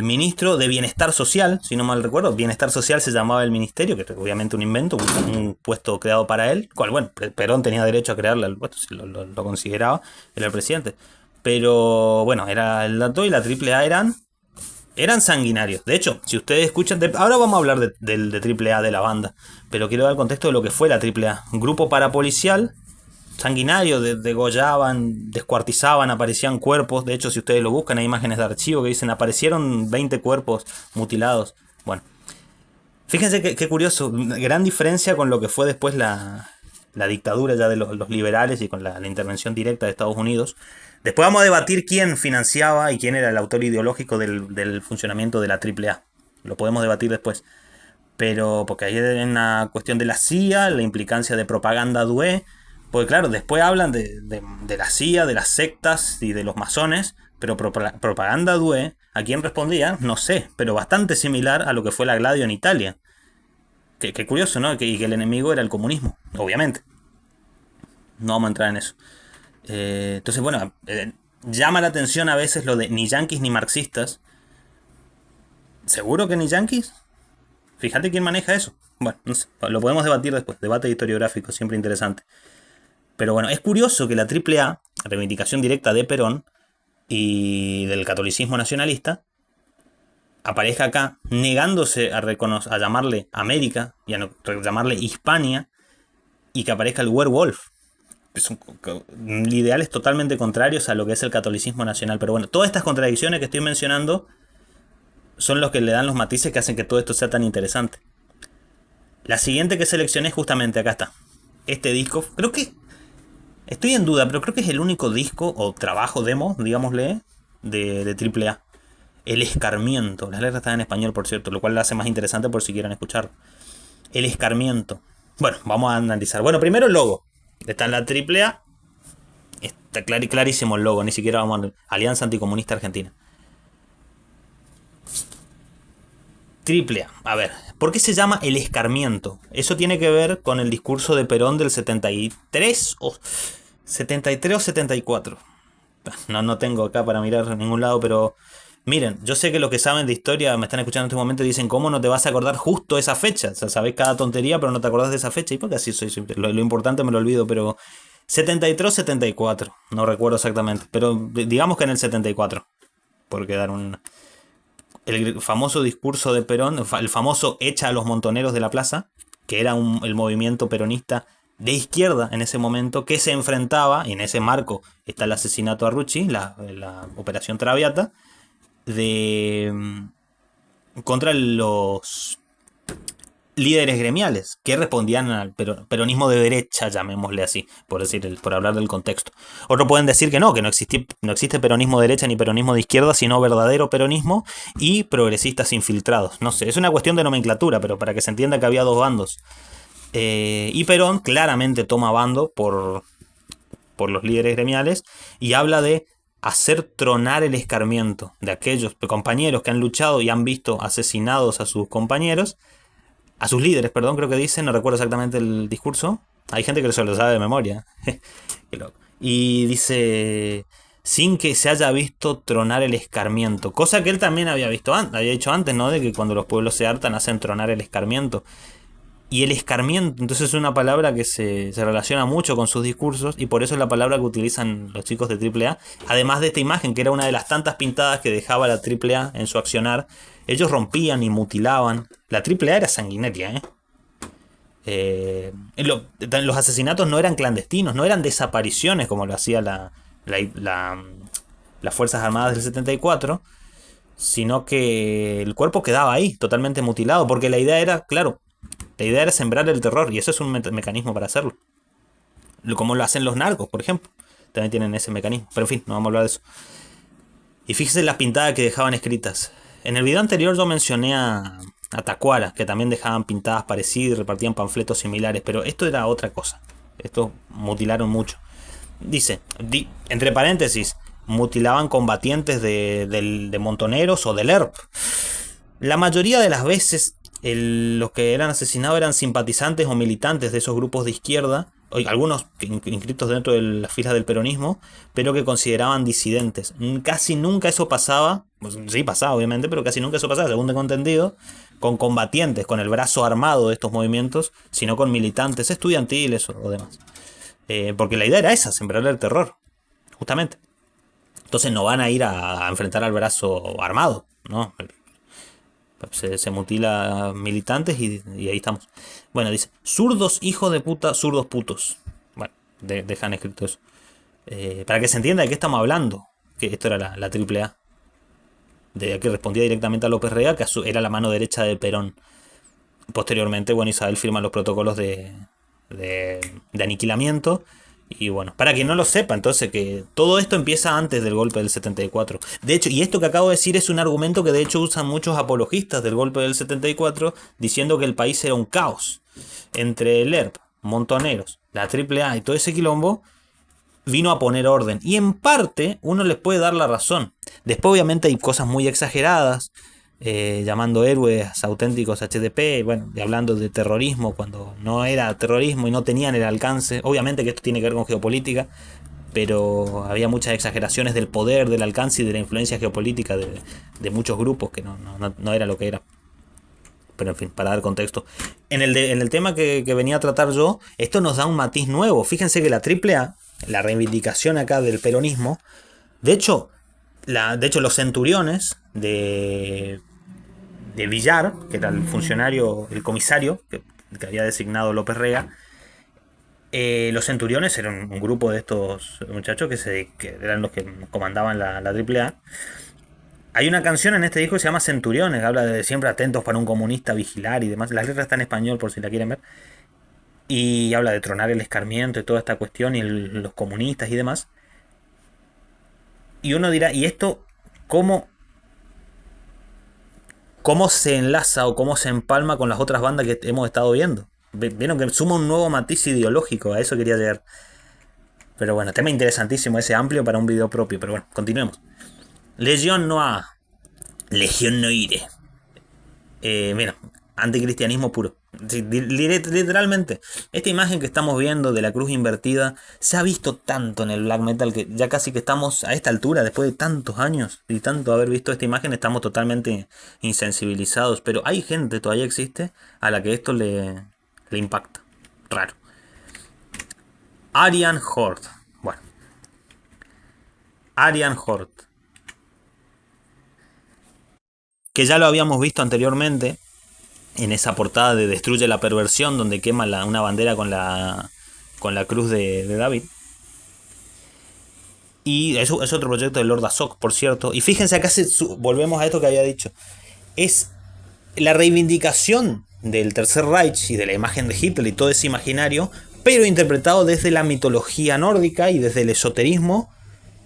ministro de Bienestar Social, si no mal recuerdo. Bienestar Social se llamaba el ministerio, que es obviamente un invento, un puesto creado para él, cual, bueno, Perón tenía derecho a crearle el puesto, si lo consideraba, era el presidente. Pero bueno, era el dato, y la AAA eran sanguinarios. De hecho, si ustedes escuchan, ahora vamos a hablar de AAA, de la banda, pero quiero dar el contexto de lo que fue la AAA. Un grupo parapolicial sanguinario, degollaban, descuartizaban, aparecían cuerpos. De hecho, si ustedes lo buscan, hay imágenes de archivo que dicen aparecieron 20 cuerpos mutilados. Bueno, fíjense qué curioso, gran diferencia con lo que fue después la dictadura ya de los liberales y con la intervención directa de Estados Unidos. Después vamos a debatir quién financiaba y quién era el autor ideológico del funcionamiento de la AAA. Lo podemos debatir después. Pero porque ahí hay una cuestión de la CIA, la implicancia de propaganda DUE. Porque claro, después hablan de la CIA, de las sectas y de los masones, pero propaganda DUE, ¿a quién respondía? No sé, pero bastante similar a lo que fue la Gladio en Italia. Qué curioso, ¿no? Y que el enemigo era el comunismo, obviamente. No vamos a entrar en eso. Entonces, bueno, llama la atención a veces lo de ni yanquis ni marxistas. ¿Seguro que ni yanquis? Fíjate quién maneja eso. Bueno, no sé, lo podemos debatir después. Debate historiográfico, siempre interesante. Pero bueno, es curioso que la AAA, reivindicación directa de Perón y del catolicismo nacionalista, aparezca acá negándose a llamarle América y a llamarle Hispania, y que aparezca el werewolf. Son ideales totalmente contrarios a lo que es el catolicismo nacional. Pero bueno, todas estas contradicciones que estoy mencionando son los que le dan los matices que hacen que todo esto sea tan interesante. La siguiente que seleccioné justamente acá está. Este disco, creo que... Estoy en duda, pero creo que es el único disco o trabajo demo, digámosle, de AAA. El Escarmiento. Las letras están en español, por cierto, lo cual lo hace más interesante por si quieren escucharlo. El Escarmiento. Bueno, vamos a analizar. Bueno, primero el logo. Está en la AAA. Está clarísimo el logo, ni siquiera vamos a... Alianza Anticomunista Argentina. AAA. A ver, ¿por qué se llama El Escarmiento? Eso tiene que ver con el discurso de Perón del 73 o 74. No tengo acá para mirar en ningún lado, pero miren, yo sé que los que saben de historia me están escuchando en este momento y dicen, ¿cómo no te vas a acordar justo esa fecha? O sea, sabés cada tontería, pero no te acordás de esa fecha. Y porque así soy siempre. Lo importante me lo olvido, pero 73 o 74. No recuerdo exactamente, pero digamos que en el 74. Por quedar un... el famoso discurso de Perón, el famoso echa a los montoneros de la plaza, que era el movimiento peronista de izquierda en ese momento, que se enfrentaba, y en ese marco está el asesinato a Rucci, la operación Traviata, de contra los líderes gremiales que respondían al peronismo de derecha, llamémosle así, por hablar del contexto. Otros pueden decir que no existe peronismo de derecha ni peronismo de izquierda, sino verdadero peronismo y progresistas infiltrados. No sé, es una cuestión de nomenclatura, pero para que se entienda que había dos bandos. Y Perón claramente toma bando por los líderes gremiales y habla de hacer tronar el escarmiento de aquellos compañeros que han luchado y han visto asesinados a sus compañeros, a sus líderes, perdón, creo que dicen, no recuerdo exactamente el discurso. Hay gente que se lo sabe de memoria. Qué loco. Y dice, sin que se haya visto tronar el escarmiento, cosa que él también había visto había dicho antes, ¿no? De que cuando los pueblos se hartan hacen tronar el escarmiento. Y el escarmiento, entonces es una palabra que se relaciona mucho con sus discursos y por eso es la palabra que utilizan los chicos de AAA. Además de esta imagen, que era una de las tantas pintadas que dejaba la AAA en su accionar, ellos rompían y mutilaban. La AAA era sanguinaria, ¿eh? Los asesinatos no eran clandestinos, no eran desapariciones como lo hacía las Fuerzas Armadas del 74, sino que el cuerpo quedaba ahí, totalmente mutilado, porque la idea era, claro, la idea era sembrar el terror, y eso es un mecanismo para hacerlo. Como lo hacen los narcos, por ejemplo. También tienen ese mecanismo. Pero en fin, no vamos a hablar de eso. Y fíjense las pintadas que dejaban escritas. En el video anterior yo mencioné a Tacuara, que también dejaban pintadas parecidas y repartían panfletos similares, pero esto era otra cosa. Esto mutilaron mucho. Dice, entre paréntesis, mutilaban combatientes de montoneros o del ERP. La mayoría de las veces los que eran asesinados eran simpatizantes o militantes de esos grupos de izquierda, algunos inscritos dentro de las filas del peronismo, pero que consideraban disidentes. Casi nunca eso pasaba, pues sí pasaba obviamente, pero casi nunca eso pasaba, según tengo entendido, con combatientes, con el brazo armado de estos movimientos, sino con militantes estudiantiles o demás. Porque la idea era esa, sembrar el terror, justamente. Entonces no van a ir a enfrentar al brazo armado, ¿no? Se mutila militantes y ahí estamos. Bueno, dice, zurdos hijos de puta, zurdos putos. Bueno, dejan escrito eso. Para que se entienda de qué estamos hablando. Que esto era la AAA. De que respondía directamente a López Rega, que era la mano derecha de Perón. Posteriormente, bueno, Isabel firma los protocolos de aniquilamiento. Y bueno, para quien no lo sepa, entonces que todo esto empieza antes del golpe del 74. De hecho, y esto que acabo de decir es un argumento que de hecho usan muchos apologistas del golpe del 74, diciendo que el país era un caos. Entre el ERP, Montoneros, la AAA y todo ese quilombo, vino a poner orden. Y en parte uno les puede dar la razón. Después obviamente hay cosas muy exageradas, llamando héroes auténticos HDP, bueno, y hablando de terrorismo cuando no era terrorismo y no tenían el alcance. Obviamente que esto tiene que ver con geopolítica, pero había muchas exageraciones del poder, del alcance y de la influencia geopolítica de muchos grupos que no era lo que era. Pero en fin, para dar contexto. En el tema que venía a tratar yo, esto nos da un matiz nuevo. Fíjense que la AAA, la reivindicación acá del peronismo, de hecho los centuriones de Villar, que era el funcionario, el comisario que había designado López Rega, los centuriones eran un grupo de estos muchachos que eran los que comandaban la AAA. Hay una canción en este disco que se llama Centuriones, que habla de siempre atentos para un comunista vigilar y demás. Las letras están en español por si la quieren ver. Y habla de tronar el escarmiento y toda esta cuestión y los comunistas y demás. Y uno dirá, ¿y esto cómo se enlaza o cómo se empalma con las otras bandas que hemos estado viendo? Vieron que suma un nuevo matiz ideológico, a eso quería llegar. Pero bueno, tema interesantísimo, ese amplio para un video propio. Pero bueno, continuemos. Legión Noir. Legión Noire. Mira, anticristianismo puro. Sí, literalmente. Esta imagen que estamos viendo de la cruz invertida se ha visto tanto en el black metal que ya casi que estamos a esta altura, después de tantos años y tanto haber visto esta imagen, estamos totalmente insensibilizados. Pero hay gente, todavía existe, a la que esto le impacta. Raro. Arian Horde. Bueno. Arian Horde. que ya lo habíamos visto anteriormente en esa portada de Destruye la perversión, donde quema una bandera con la cruz de David. Y eso es otro proyecto de Lord Azog, por cierto. Y fíjense acá, volvemos a esto que había dicho. Es la reivindicación del Tercer Reich y de la imagen de Hitler y todo ese imaginario, pero interpretado desde la mitología nórdica y desde el esoterismo,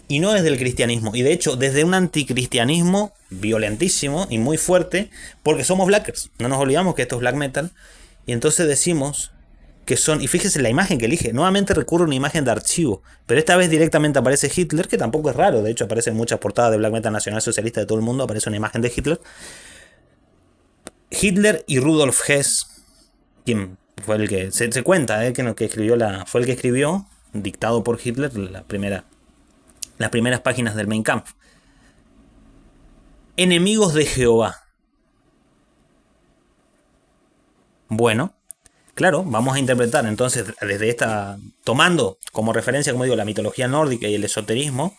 y no desde el cristianismo. Y de hecho, desde un anticristianismo violentísimo y muy fuerte, porque somos blackers. No nos olvidamos que esto es black metal. Y entonces decimos que son, y fíjese la imagen que elige, nuevamente recurre a una imagen de archivo, pero esta vez directamente aparece Hitler, que tampoco es raro, de hecho aparece en muchas portadas de black metal nacional socialista de todo el mundo, aparece una imagen de Hitler. Hitler y Rudolf Hess, quien fue el que se cuenta, que escribió fue el que escribió, dictado por Hitler, las primeras páginas del Mein Kampf. Enemigos de Jehová. Bueno, claro, vamos a interpretar entonces desde tomando como referencia, como digo, la mitología nórdica y el esoterismo,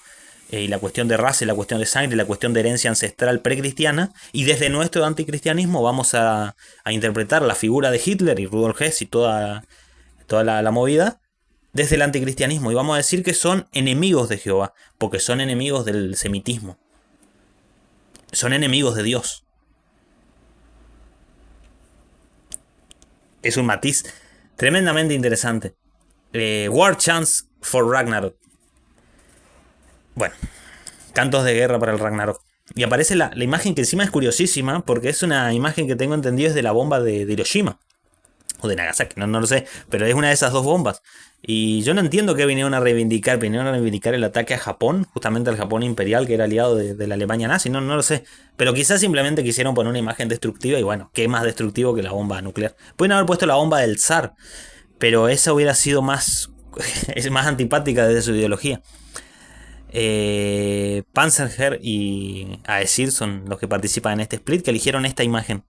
y la cuestión de raza y la cuestión de sangre y la cuestión de herencia ancestral precristiana, y desde nuestro anticristianismo vamos a interpretar la figura de Hitler y Rudolf Hess y toda la movida desde el anticristianismo, y vamos a decir que son enemigos de Jehová, porque son enemigos del semitismo, son enemigos de Dios. Es un matiz tremendamente interesante. War Chants for Ragnarok. Bueno, cantos de guerra para el Ragnarok. Y aparece la imagen que encima es curiosísima, porque es una imagen que tengo entendido es de la bomba de Hiroshima. O de Nagasaki, no lo sé, pero es una de esas dos bombas. Y yo no entiendo qué vinieron a reivindicar. Vinieron a reivindicar el ataque a Japón, justamente al Japón imperial, que era aliado de la Alemania nazi, no lo sé. Pero quizás simplemente quisieron poner una imagen destructiva, y bueno, qué más destructivo que la bomba nuclear. Pueden haber puesto la bomba del zar, pero esa hubiera sido más, es más antipática desde su ideología. Panzerher y Aesir son los que participan en este split, que eligieron esta imagen.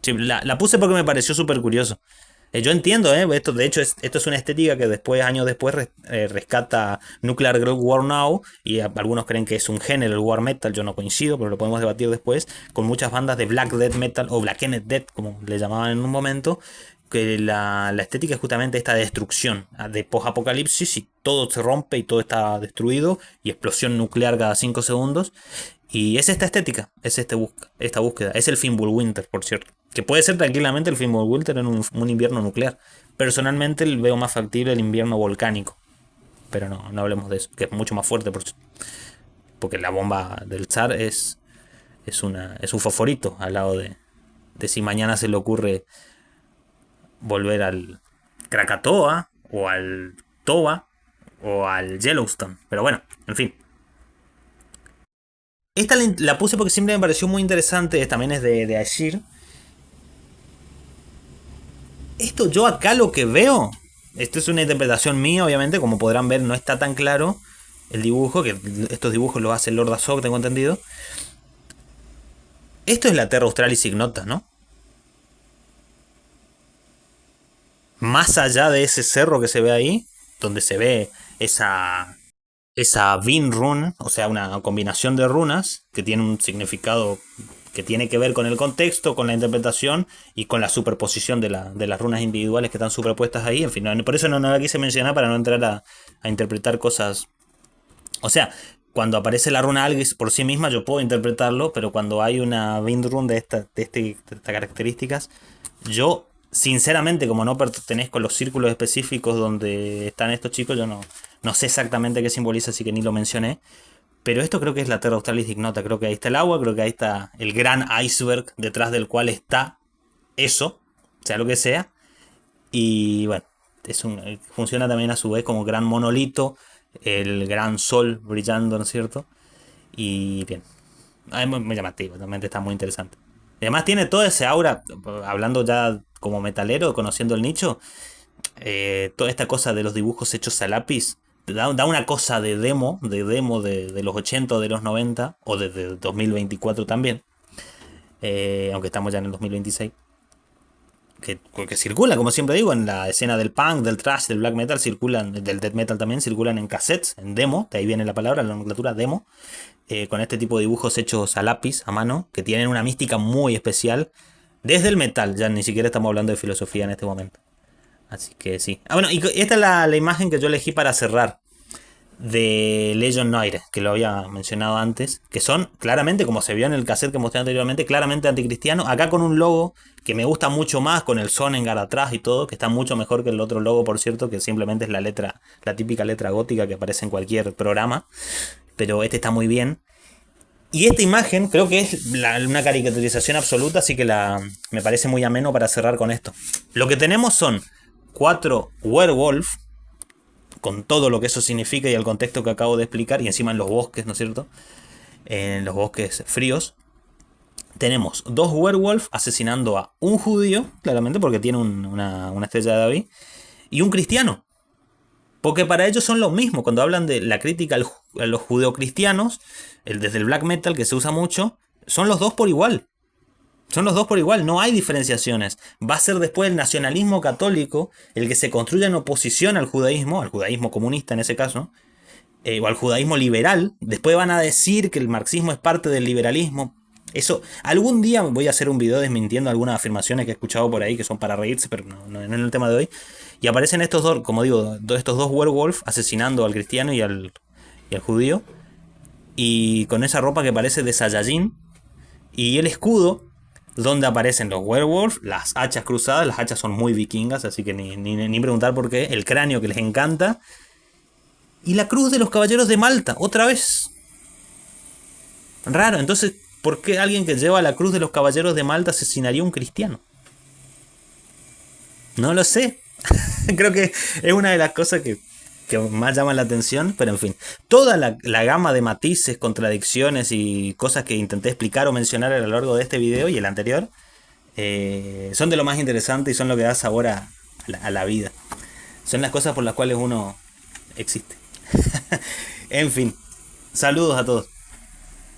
Sí, la puse porque me pareció súper curioso. Yo entiendo, esto de hecho esto es una estética que años después rescata Nuclear Girl War Now, y algunos creen que es un género, el War Metal. Yo no coincido, pero lo podemos debatir después, con muchas bandas de Black Death Metal o Blackened Death, como le llamaban en un momento, que la estética es justamente esta destrucción de post-apocalipsis, y todo se rompe y todo está destruido, y explosión nuclear cada 5 segundos. Y es esta estética, es esta búsqueda. Es el Fimbulwinter, por cierto. Que puede ser tranquilamente el Fimbulwinter en un invierno nuclear. Personalmente veo más factible el invierno volcánico. Pero no hablemos de eso, que es mucho más fuerte. Porque la bomba del zar es un fosforito al lado de si mañana se le ocurre volver al Krakatoa o al Toba o al Yellowstone. Pero bueno, en fin. Esta la puse porque siempre me pareció muy interesante. También es de Aesir. Esto yo acá lo que veo, esto es una interpretación mía, obviamente, como podrán ver no está tan claro el dibujo, que estos dibujos los hace Lord Azog, tengo entendido. Esto es la Terra Australis Ignota, ¿no? Más allá de ese cerro que se ve ahí, donde se ve esa Vin Rune, o sea, una combinación de runas que tiene un significado que tiene que ver con el contexto, con la interpretación y con la superposición de las runas individuales que están superpuestas ahí. En fin, por eso no la quise mencionar, para no entrar a interpretar cosas. O sea, cuando aparece la runa Algis por sí misma yo puedo interpretarlo, pero cuando hay una Wind Rune de estas características, yo sinceramente, como no pertenezco a los círculos específicos donde están estos chicos, yo no sé exactamente qué simboliza, así que ni lo mencioné. Pero esto creo que es la Terra Australis Ignota. Creo que ahí está el agua, creo que ahí está el gran iceberg detrás del cual está eso, sea lo que sea. Y bueno, funciona también a su vez como gran monolito, el gran sol brillando, ¿no es cierto? Y bien, es muy llamativo, realmente está muy interesante. Y además tiene todo ese aura, hablando ya como metalero, conociendo el nicho, toda esta cosa de los dibujos hechos a lápiz. Da una cosa de demo de los 80 o de los 90, o de 2024 también, aunque estamos ya en el 2026. que circula, como siempre digo, en la escena del punk, del thrash, del black metal, circulan, del death metal también, circulan en cassettes, en demo, de ahí viene la palabra, la nomenclatura demo, con este tipo de dibujos hechos a lápiz, a mano, que tienen una mística muy especial, desde el metal, ya ni siquiera estamos hablando de filosofía en este momento. Así que sí. Ah, bueno, y esta es la imagen que yo elegí para cerrar de Legion Noire, que lo había mencionado antes, que son claramente, como se vio en el cassette que mostré anteriormente, claramente anticristiano, acá con un logo que me gusta mucho más, con el Sonnengar atrás y todo, que está mucho mejor que el otro logo, por cierto, que simplemente es la letra, la típica letra gótica que aparece en cualquier programa, pero este está muy bien. Y esta imagen creo que es una caricaturización absoluta, así que me parece muy ameno para cerrar con esto. Lo que tenemos son 4 werewolf, con todo lo que eso significa y el contexto que acabo de explicar, y encima en los bosques, ¿no es cierto? En los bosques fríos. Tenemos 2 werewolf asesinando a un judío, claramente porque tiene una estrella de David, y un cristiano. Porque para ellos son lo mismo. Cuando hablan de la crítica a los judeocristianos, desde el black metal que se usa mucho, son los dos por igual. Son los dos por igual, no hay diferenciaciones. Va a ser después el nacionalismo católico el que se construya en oposición al judaísmo comunista en ese caso, o al judaísmo liberal. Después van a decir que el marxismo es parte del liberalismo. Eso, algún día voy a hacer un video desmintiendo algunas afirmaciones que he escuchado por ahí que son para reírse, pero no es el tema de hoy. Y aparecen estos dos, como digo, estos dos werewolf asesinando al cristiano y al judío. Y con esa ropa que parece de Saiyajin. Y el escudo donde aparecen los werewolf, las hachas cruzadas. Las hachas son muy vikingas, así que ni preguntar por qué. El cráneo que les encanta. Y la cruz de los caballeros de Malta, otra vez. Raro, entonces, ¿por qué alguien que lleva la cruz de los caballeros de Malta asesinaría a un cristiano? No lo sé. Creo que es una de las cosas que más llaman la atención, pero en fin. Toda la gama de matices, contradicciones y cosas que intenté explicar o mencionar a lo largo de este video y el anterior, son de lo más interesante y son lo que da sabor a la vida. Son las cosas por las cuales uno existe. En fin, saludos a todos.